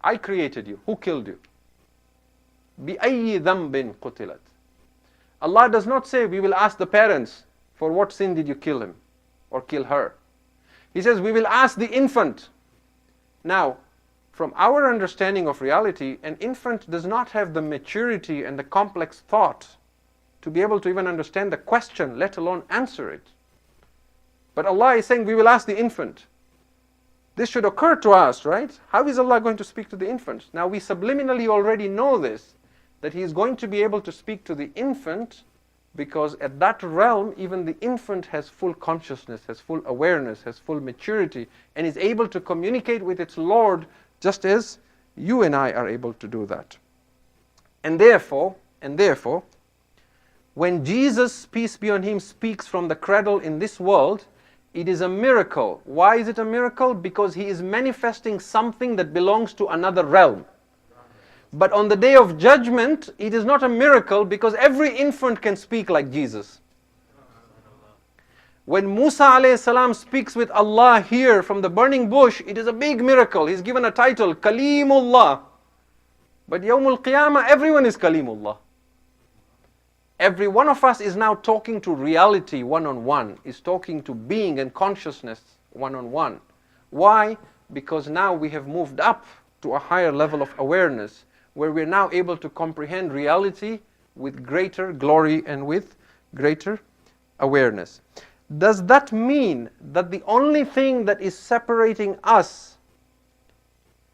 I created you. Who killed you? بِأَيِّ ذَنْبٍ قُتِلَتْ. Allah does not say, we will ask the parents, for what sin did you kill him or kill her? He says, we will ask the infant. Now, from our understanding of reality, an infant does not have the maturity and the complex thought to be able to even understand the question, let alone answer it. But Allah is saying, we will ask the infant. This should occur to us, right? How is Allah going to speak to the infant? Now, we subliminally already know this, that He is going to be able to speak to the infant, because at that realm, even the infant has full consciousness, has full awareness, has full maturity, and is able to communicate with its Lord just as you and I are able to do that. And therefore, when Jesus, peace be on Him, speaks from the cradle in this world, it is a miracle. Why is it a miracle? Because He is manifesting something that belongs to another realm. But on the day of judgment, it is not a miracle because every infant can speak like Jesus. When Musa alayhi salam speaks with Allah here from the burning bush, it is a big miracle. He's given a title, Kalimullah. But Yawmul Qiyamah, everyone is Kalimullah. Every one of us is now talking to reality one-on-one, is talking to being and consciousness one-on-one. Why? Because now we have moved up to a higher level of awareness, where we're now able to comprehend reality with greater glory and with greater awareness. Does that mean that the only thing that is separating us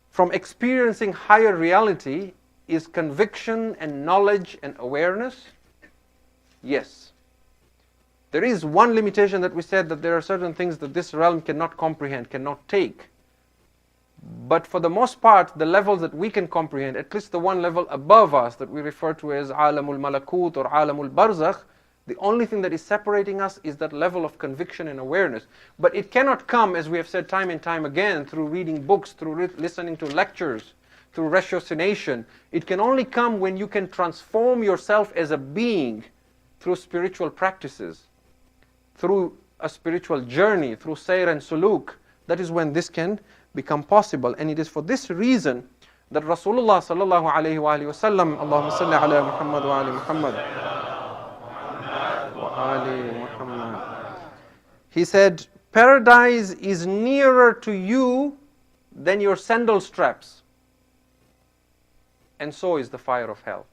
from experiencing higher reality is conviction and knowledge and awareness? Yes. There is one limitation that we said, that there are certain things that this realm cannot comprehend, cannot take. But for the most part, the levels that we can comprehend, at least the one level above us that we refer to as Alamul Malakut or Alamul Barzakh, the only thing that is separating us is that level of conviction and awareness. But it cannot come, as we have said time and time again, through reading books, through listening to lectures, through ratiocination. It can only come when you can transform yourself as a being through spiritual practices, through a spiritual journey, through sayr and suluk. That is when this can become possible. And it is for this reason that Rasulullah sallallahu alayhi wa sallam, Allahumma salli ala Muhammad wa ali Muhammad wa ali Muhammad, he said, paradise is nearer to you than your sandal straps, and so is the fire of hell.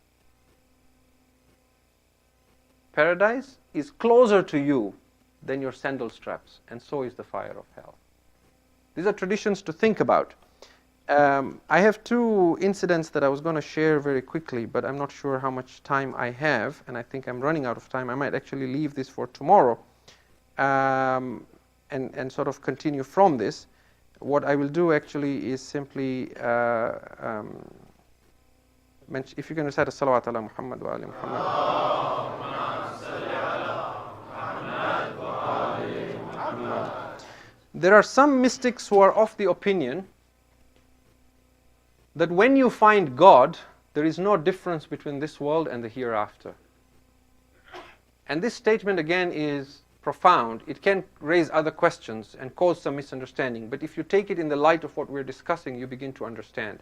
Paradise is closer to you than your sandal straps, and so is the fire of hell. These are traditions to think about. I have two incidents that I was going to share very quickly, but I'm not sure how much time I have, and I think I'm running out of time. I might actually leave this for tomorrow and sort of continue from this. What I will do actually is simply, if you're going to recite a salawat ala Muhammad wa ali Muhammad. There are some mystics who are of the opinion that when you find God, there is no difference between this world and the hereafter. And this statement again is profound. It can raise other questions and cause some misunderstanding, but if you take it in the light of what we're discussing, you begin to understand.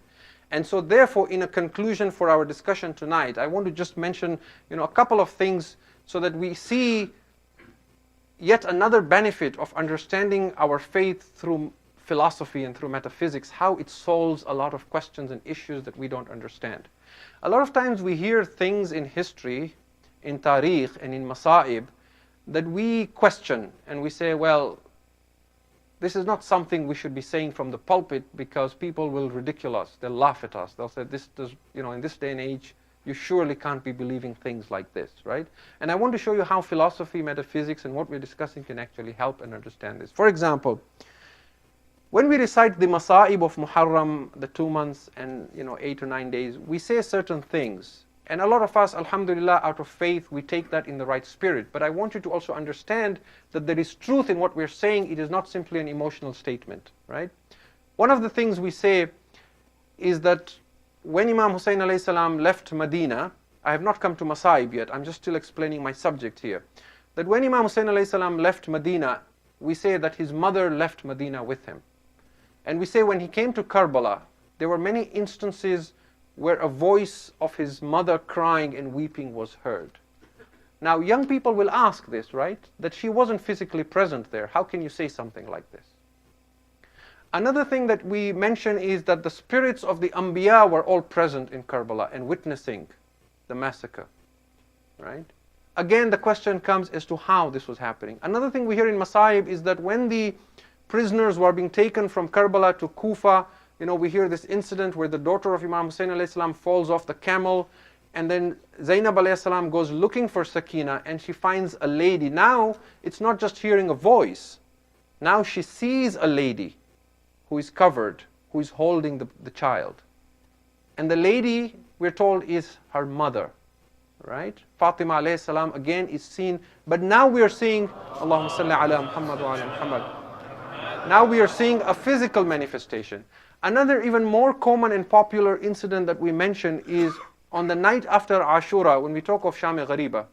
And so therefore, in a conclusion for our discussion tonight, I want to just mention, a couple of things so that we see yet another benefit of understanding our faith through philosophy and through metaphysics, how it solves a lot of questions and issues that we don't understand. A lot of times we hear things in history, in tarikh and in masa'ib, that we question and we say, well, this is not something we should be saying from the pulpit because people will ridicule us, they'll laugh at us, they'll say, this does, in this day and age, you surely can't be believing things like this, right? And I want to show you how philosophy, metaphysics, and what we're discussing can actually help and understand this. For example, when we recite the Masa'ib of Muharram, the 2 months and 8 or 9 days, we say certain things. And a lot of us, alhamdulillah, out of faith, we take that in the right spirit. But I want you to also understand that there is truth in what we're saying. It is not simply an emotional statement, right? One of the things we say is that when Imam Hussein alayhi salam left Medina, I have not come to Masa'ib yet, I'm just still explaining my subject here. That when Imam Hussein alayhi salam left Medina, we say that his mother left Medina with him. And we say when he came to Karbala, there were many instances where a voice of his mother crying and weeping was heard. Now, young people will ask this, right? That she wasn't physically present there. How can you say something like this? Another thing that we mention is that the spirits of the Anbiya were all present in Karbala and witnessing the massacre, right? Again, the question comes as to how this was happening. Another thing we hear in Masa'ib is that when the prisoners were being taken from Karbala to Kufa, we hear this incident where the daughter of Imam Hussein alayhi salam falls off the camel, and then Zainab alayhi salam goes looking for Sakina, and she finds a lady. Now, it's not just hearing a voice. Now she sees a lady who is covered, who is holding the child. And the lady, we're told, is her mother, right? Fatima alayhi salam again is seen, but now we are seeing, Allahumma salli ala Muhammad wa ala Muhammad. Now we are seeing a physical manifestation. Another even more common and popular incident that we mention is on the night after Ashura, when we talk of Sham-e Ghariba.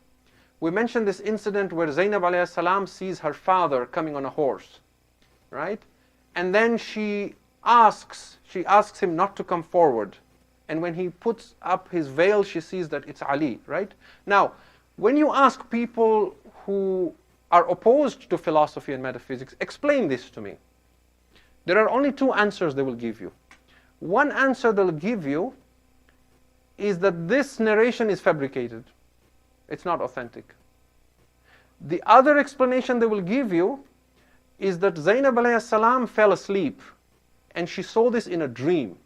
We mention this incident where Zainab alayhi salam sees her father coming on a horse, right? And then she asks him not to come forward. And when he puts up his veil, she sees that it's Ali, right? Now, when you ask people who are opposed to philosophy and metaphysics, explain this to me. There are only two answers they will give you. One answer they'll give you is that this narration is fabricated. It's not authentic. The other explanation they will give you is that Zainab alayhi salam fell asleep and she saw this in a dream.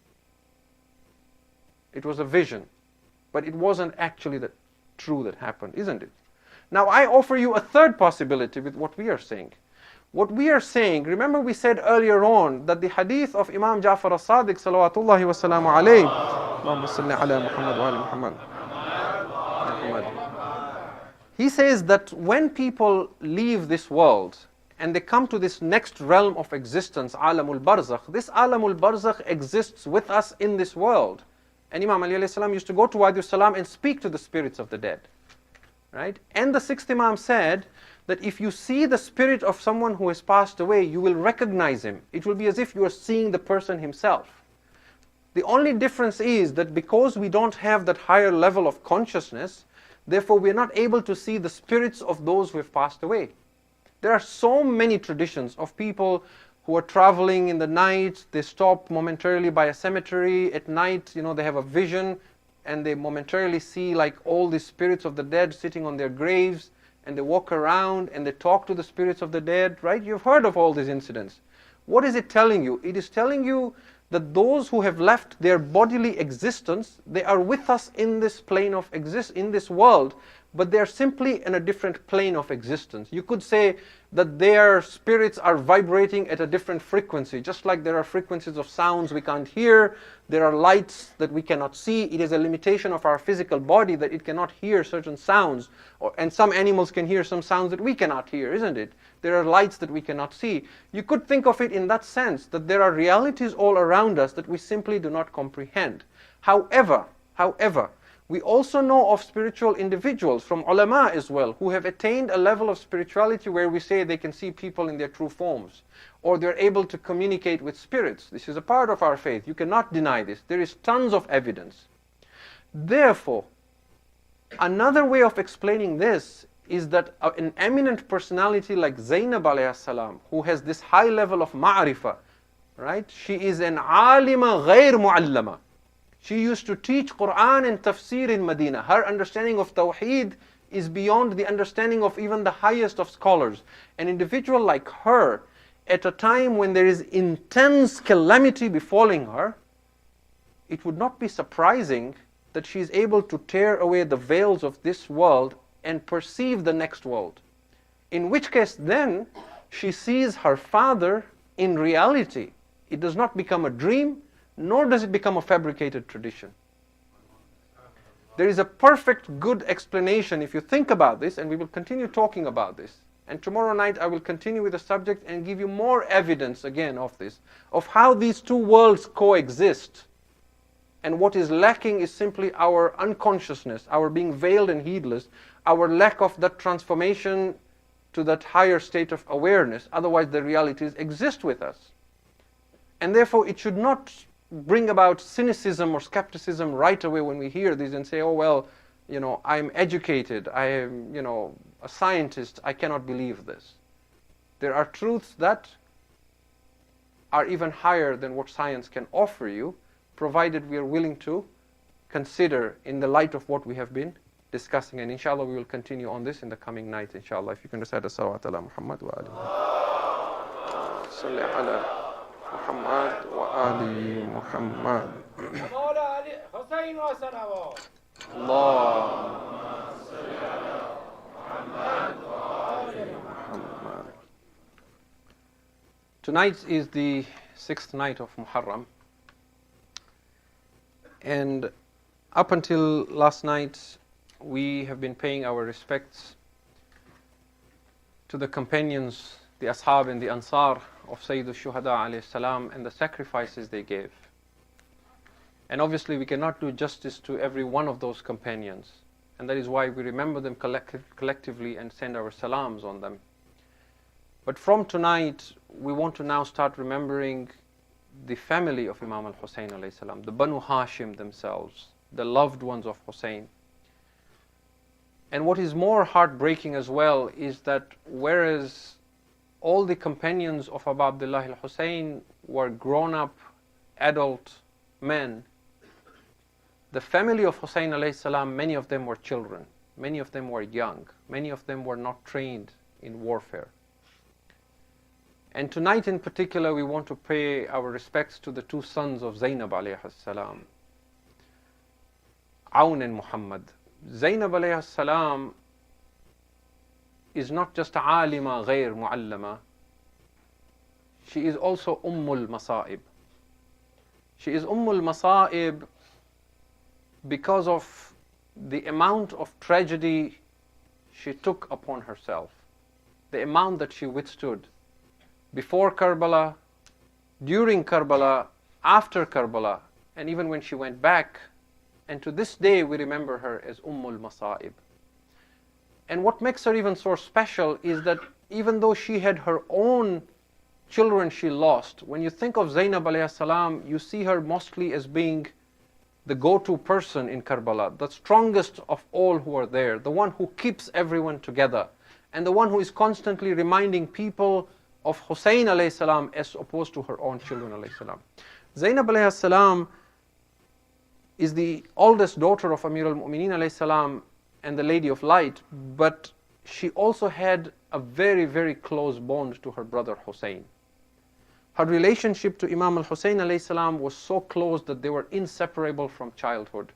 It was a vision, but it wasn't actually true that happened, isn't it? Now I offer you a third possibility with what we are saying. What we are saying, remember we said earlier on that the hadith of Imam Jaffer as-Sadiq salawatullahi wa salamu alayhi, Allahumma salli ala Muhammad wa ali Muhammad. He says that when people leave this world and they come to this next realm of existence, alamul Barzakh, this alamul Barzakh exists with us in this world. And Imam Ali alayhi salam used to go to Wadi Salam and speak to the spirits of the dead. Right? And the sixth Imam said that if you see the spirit of someone who has passed away, you will recognize him. It will be as if you are seeing the person himself. The only difference is that because we don't have that higher level of consciousness, therefore we are not able to see the spirits of those who have passed away. There are so many traditions of people who are traveling in the night. They stop momentarily by a cemetery at night. They have a vision, and they momentarily see like all the spirits of the dead sitting on their graves, and they walk around and they talk to the spirits of the dead, right? You've heard of all these incidents. What is it telling you? It is telling you that those who have left their bodily existence, they are with us in this plane of in this world, but they are simply in a different plane of existence. You could say that their spirits are vibrating at a different frequency, just like there are frequencies of sounds we can't hear, there are lights that we cannot see. It is a limitation of our physical body that it cannot hear certain sounds, and some animals can hear some sounds that we cannot hear, isn't it? There are lights that we cannot see. You could think of it in that sense, that there are realities all around us that we simply do not comprehend. However, we also know of spiritual individuals from ulama as well, who have attained a level of spirituality where we say they can see people in their true forms, or they're able to communicate with spirits. This is a part of our faith. You cannot deny this. There is tons of evidence. Therefore, another way of explaining this is that an eminent personality like Zainab alayhi salam, who has this high level of ma'rifah, right? She is an alima ghayr mu'allama. She used to teach Quran and tafsir in Medina. Her understanding of Tawheed is beyond the understanding of even the highest of scholars. An individual like her, at a time when there is intense calamity befalling her, it would not be surprising that she is able to tear away the veils of this world and perceive the next world. In which case then, she sees her father in reality. It does not become a dream, nor does it become a fabricated tradition. There is a perfect good explanation if you think about this, and we will continue talking about this. And tomorrow night I will continue with the subject and give you more evidence again of this, of how these two worlds coexist. And what is lacking is simply our unconsciousness, our being veiled and heedless, our lack of that transformation to that higher state of awareness. Otherwise the realities exist with us. And therefore it should not bring about cynicism or skepticism right away when we hear this and say, oh well, I'm educated, I am, a scientist, I cannot believe this. There are truths that are even higher than what science can offer you, provided we are willing to consider in the light of what we have been discussing. And inshallah we will continue on this in the coming night, inshallah. If you can recite as-salawat ala Muhammad wa alihi. Salli ala Muhammad wa ali Muhammad. Allahumma salli ala Muhammad wa ali Muhammad. Tonight is the 6th night of Muharram. And up until last night, we have been paying our respects to the companions, the Ashab and the Ansar of Sayyid al-Shuhada alayhi salam, and the sacrifices they gave. And obviously we cannot do justice to every one of those companions, and that is why we remember them collectively and send our salams on them. But from tonight, we want to now start remembering the family of Imam al-Hussein alayhi salam, the Banu Hashim themselves, the loved ones of Hussein. And what is more heartbreaking as well is that whereas all the companions of Abu Abdullah al-Hussein were grown-up, adult men, the family of Hussein alayhi salam, many of them were children, many of them were young, many of them were not trained in warfare. And tonight in particular, we want to pay our respects to the two sons of Zainab alayhi salam, Awn and Muhammad. Zainab alayhi salam is not just alima ghayr muallama, she is also ummul masa'ib. She is ummul masa'ib because of the amount of tragedy she took upon herself, the amount that she withstood before Karbala, during Karbala, after Karbala, and even when she went back. And to this day we remember her as Ummul Masa'ib. And what makes her even so special is that even though she had her own children she lost, when you think of Zainab alayhi salam, you see her mostly as being the go-to person in Karbala, the strongest of all who are there, the one who keeps everyone together, and the one who is constantly reminding people of Hussein alayhi salam as opposed to her own children alayhi salam. Zainab alayhi salam is the oldest daughter of Amir al-Mu'mineen alayhi salam and the Lady of Light, but she also had a very, very close bond to her brother Hussein. Her relationship to Imam al-Hussein alayhi salam was so close that they were inseparable from childhood.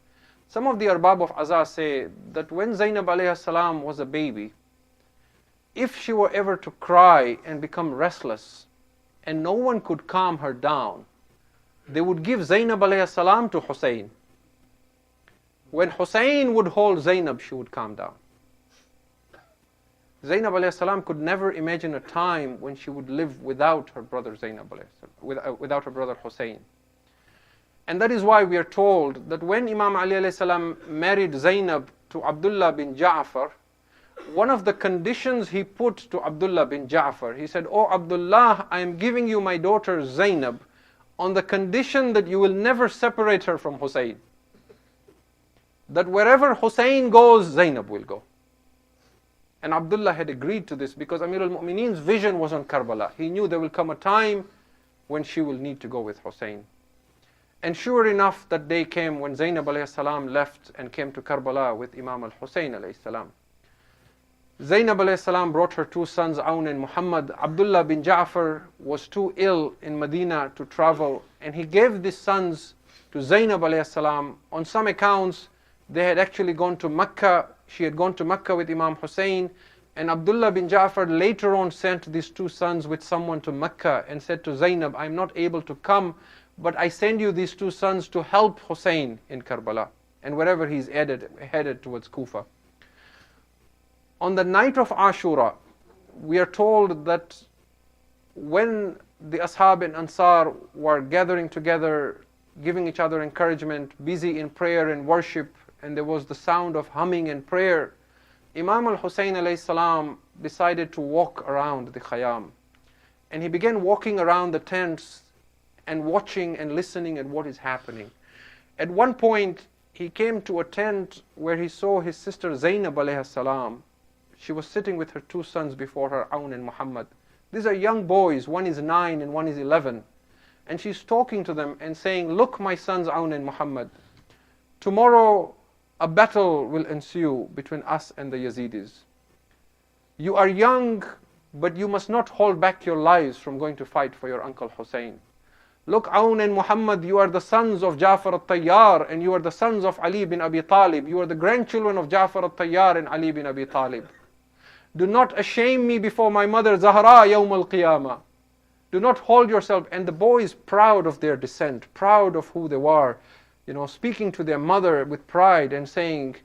Some of the Arbab of Azah say that when Zainab alayhi salam was a baby, if she were ever to cry and become restless and no one could calm her down, they would give Zainab alayhi salam to Hussein. When Hussein would hold Zainab, she would calm down. Zainab alayhi salam could never imagine a time when she would live without her brother Zainab alayhi salam, without her brother Hussein. And that is why we are told that when Imam Ali alayhi salam married Zainab to Abdullah bin Ja'far, one of the conditions he put to Abdullah bin Ja'far, he said, "Oh Abdullah, I am giving you my daughter Zainab on the condition that you will never separate her from Hussein. That wherever Hussein goes, Zainab will go." And Abdullah had agreed to this because Amir al-Mu'mineen's vision was on Karbala. He knew there will come a time when she will need to go with Hussein. And sure enough, that day came when Zainab alayhi salam left and came to Karbala with Imam al-Hussein alayhi salam. Zainab alayhi salam brought her two sons, Aun and Muhammad. Abdullah bin Ja'far was too ill in Medina to travel, and he gave these sons to Zainab alayhi salam. On some accounts, they had actually gone to Mecca. She had gone to Mecca with Imam Hussein, and Abdullah bin Ja'far later on sent these two sons with someone to Mecca and said to Zainab, "I'm not able to come, but I send you these two sons to help Hussein in Karbala and wherever he's headed towards Kufa." On the night of Ashura, we are told that when the Ashab and Ansar were gathering together, giving each other encouragement, busy in prayer and worship, and there was the sound of humming and prayer, Imam al-Hussein alayhi salam decided to walk around the Khayyam. And he began walking around the tents and watching and listening at what is happening. At one point, he came to a tent where he saw his sister Zainab alayhi salam. She was sitting with her two sons before her, Aun and Muhammad. These are young boys, one is 9 and one is 11. And she's talking to them and saying, "Look, my sons Aun and Muhammad, tomorrow a battle will ensue between us and the Yazidis. You are young, but you must not hold back your lives from going to fight for your uncle Hussein. Look, Aun and Muhammad, you are the sons of Jafar al-Tayyar, and you are the sons of Ali bin Abi Talib. You are the grandchildren of Jafar al-Tayyar and Ali bin Abi Talib. Do not shame me before my mother Zahra yawm al-Qiyamah. Do not hold yourself." And the boys, proud of their descent, proud of who they were, speaking to their mother with pride and saying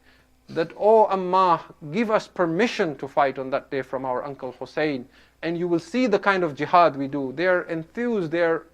that, "Oh Amma, give us permission to fight on that day from our uncle Hussein, and you will see the kind of jihad we do." They're enthused, they're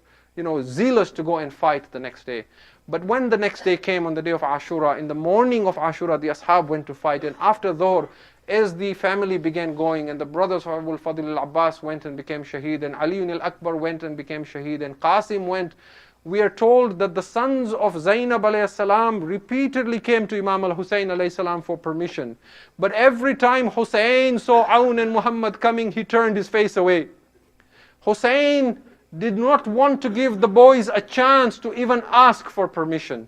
zealous to go and fight the next day. But when the next day came on the day of Ashura, in the morning of Ashura, the Ashab went to fight, and after Dhuhr, as the family began going, and the brothers of Abul Fadl al-Abbas went and became shaheed, and Ali al-Akbar went and became shaheed, and Qasim went, we are told that the sons of Zainab alayhi salam repeatedly came to Imam al-Hussein alayhi salam for permission. But every time Hussein saw Aun and Muhammad coming, he turned his face away. Hussein did not want to give the boys a chance to even ask for permission.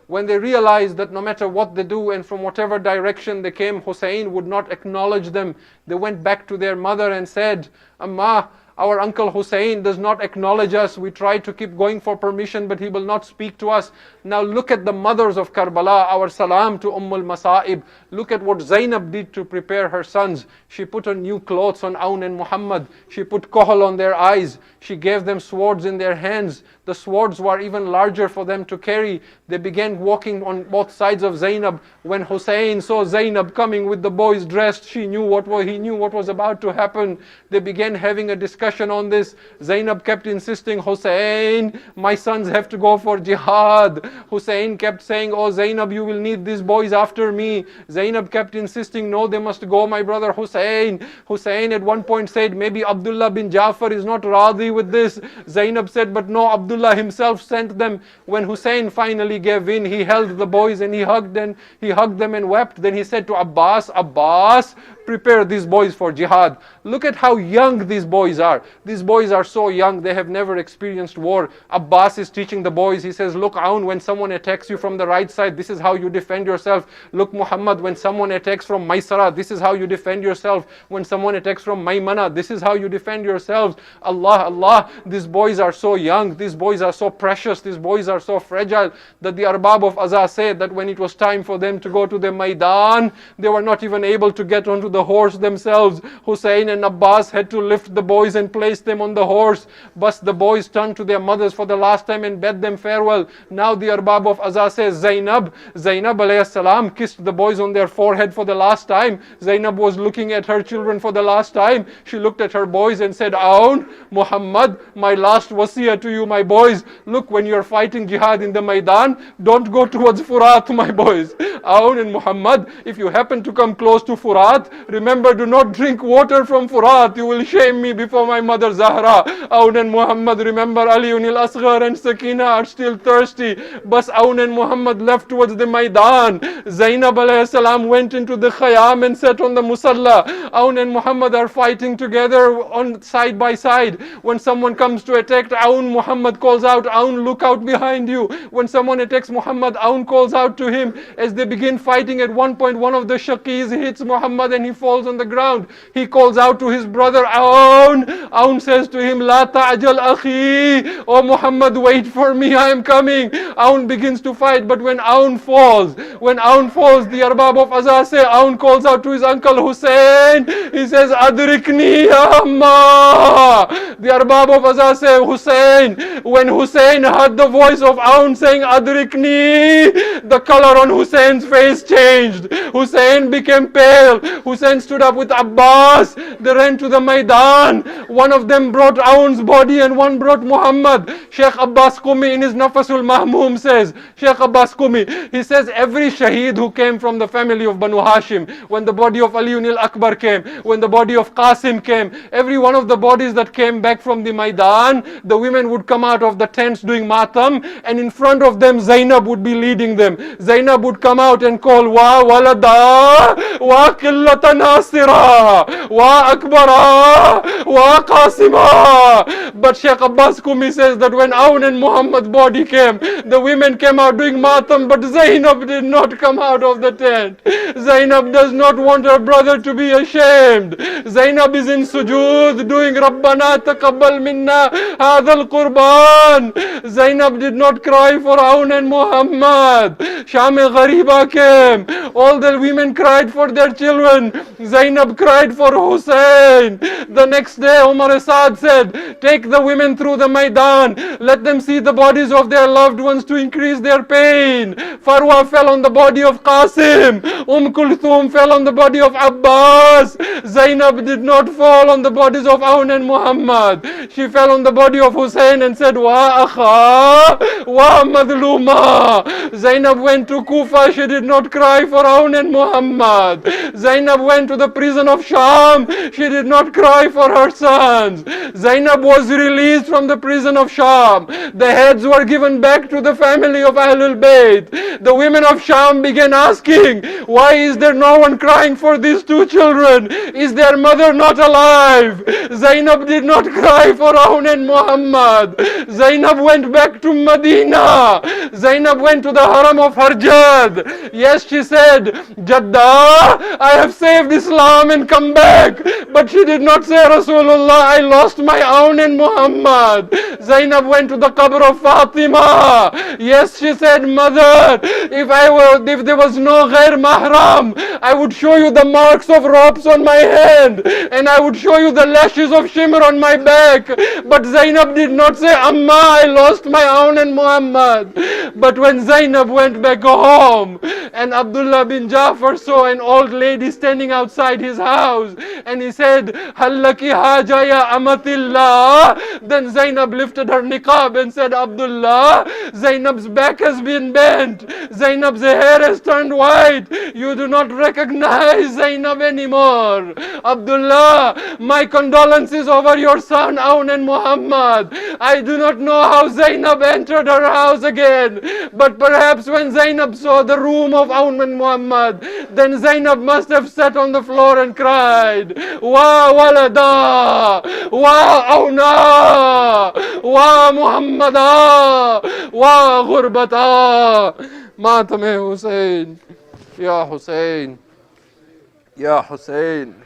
When they realized that no matter what they do and from whatever direction they came, Hussein would not acknowledge them, they went back to their mother and said, "Amma, our uncle Hussein does not acknowledge us. We try to keep going for permission, but he will not speak to us." Now look at the mothers of Karbala, our salam to Masa'ib. Look at what Zainab did to prepare her sons. She put on new clothes on Aun and Muhammad. She put kohl on their eyes. She gave them swords in their hands. The swords were even larger for them to carry. They began walking on both sides of Zainab. When Hussein saw Zainab coming with the boys dressed, he knew what was about to happen. They began having a discussion on this. Zainab kept insisting, "Hussein, my sons have to go for jihad." Hussein kept saying, "Oh Zainab, you will need these boys after me." Zainab kept insisting, "No, they must go, my brother Hussein." Hussein at one point said, "Maybe Abdullah bin Jafar is not radi with this." Zainab said, "But no, Abdullah himself sent them." When Hussein finally gave in, he held the boys and he hugged them and wept. Then he said to Abbas, "Abbas, prepare these boys for jihad. Look at how young these boys are. These boys are so young, they have never experienced war. Abbas is teaching the boys. He says, look, Aun, when someone attacks you from the right side, this is how you defend yourself. Look, Muhammad, when someone attacks from Maysara, this is how you defend yourself. When someone attacks from Maymana, this is how you defend yourselves. Allah, Allah, these boys are so young. These boys are so precious. These boys are so fragile that the Arbab of Azah said that when it was time for them to go to the Maidan, they were not even able to get onto the horse themselves. Hussein and Abbas had to lift the boys and place them on the horse. But the boys turned to their mothers for the last time and bade them farewell. Now the Arbab of Azah says, Zainab alayhi salam kissed the boys on their forehead for the last time. Zainab was looking at her children for the last time. She looked at her boys and said, Aun, Muhammad, my last wasiyah to you, my boys. Look, when you're fighting jihad in the Maidan, don't go towards Furat, my boys. Aun and Muhammad, if you happen to come close to Furat, remember, do not drink water from Furat. You will shame me before my mother Zahra. Aun and Muhammad, remember, Aliun al-Asghar and Sakina are still thirsty. But Aun and Muhammad left towards the Maidan. Zainab alayhi salam went into the Khayyam and sat on the Musalla. Aun and Muhammad are fighting together on side by side. When someone comes to attack Aun, Muhammad calls out, Aun, look out behind you. When someone attacks Muhammad, Aun calls out to him. As they begin fighting, at one point, one of the Shaqis hits Muhammad and he falls on the ground. He calls out to his brother, Aun. Aun says to him, La ta'jal akhi. Oh Muhammad, wait for me, I am coming. Aun begins to fight, but when Aun falls, the Arbab of Azah say, Aun calls out to his uncle Hussein. He says, Adrikni ya amma. The Arbab of Azah say, Hussein. When Hussein heard the voice of Aun saying, Adrikni, the color on Hussein's face changed. Hussein became pale. Hussein stood up with Abbas. They ran to the Maidan. One of them brought Aun's body and one brought Muhammad. Shaykh Abbas Qumi in his Nafasul Mahmum says, Shaykh Abbas Qumi, he says, every shaheed who came from the family of Banu Hashim, when the body of Aliun al-Akbar came, when the body of Qasim came, every one of the bodies that came back from the Maidan, the women would come out of the tents doing matam, and in front of them Zainab would be leading them. Zainab would come out and call, Wa walada, wa qillata nasira, wa akbara, wa qasima. But Shaykh Abbas Qumi says that when Aun and Muhammad's body came, the women came out doing matam, but Zainab did not come out of the tent. Zainab does not want her brother to be ashamed. Zainab is in sujood doing Rabbana taqabbal minna hadha al-qurban. Zainab did not cry for Aun and Muhammad. Sham-e Ghariba came. All the women cried for their children. Zainab cried for Hussein. The next day Umar Asad said, take the women through the Maidan. Let them see the bodies of their loved ones to increase their pain. Farwa fell on the body of Qasim. Kulthum fell on the body of Abbas. Zainab did not fall on the bodies of Aun and Muhammad. She fell on the body of Hussein and said, Wa akha, wa madluma. Zainab went to Kufa. She did not cry for Aun and Muhammad. Zainab went to the prison of Sham. She did not cry for her sons. Zainab was released from the prison of Sham. The heads were given back to the family of Ahlul Bayt. The women of Sham began asking, why is there no one crying for these two children? Is their mother not alive? Zainab did not cry for Aun and Muhammad. Zainab went back to Medina. Zainab went to the Haram of Harjad. Yes, she said, Jadda, I have saved Islam and come back. But she did not say, Rasulullah, I lost my Aun and Muhammad. Zainab went to the qabr of Fatima. Yes, she said, Mother, if there was no ghair mahram, I would show you the marks of ropes on my hand, and I would show you the lashes of shimmer on my back. But Zainab did not say, Amma, I lost my Aun and Muhammad. But when Zainab went back home, and Abdullah bin Jaffer saw an old lady standing outside his house, and he said, Hallaki haja ya amatillah. Then Zainab lifted her niqab and said, Abdullah, Zainab's back has been bent. Zainab's hair has turned white. You do not recognize Zainab anymore. Abdullah, my condolences over your son Aun and Muhammad. I do not know how Zainab entered her house again. But perhaps when Zainab saw the room of Awman Muhammad, then Zainab must have sat on the floor and cried, Wa walada, wa awna, wa Muhammada, wa ghurbata. Matame Hussein, Ya Hussein, Ya Hussein.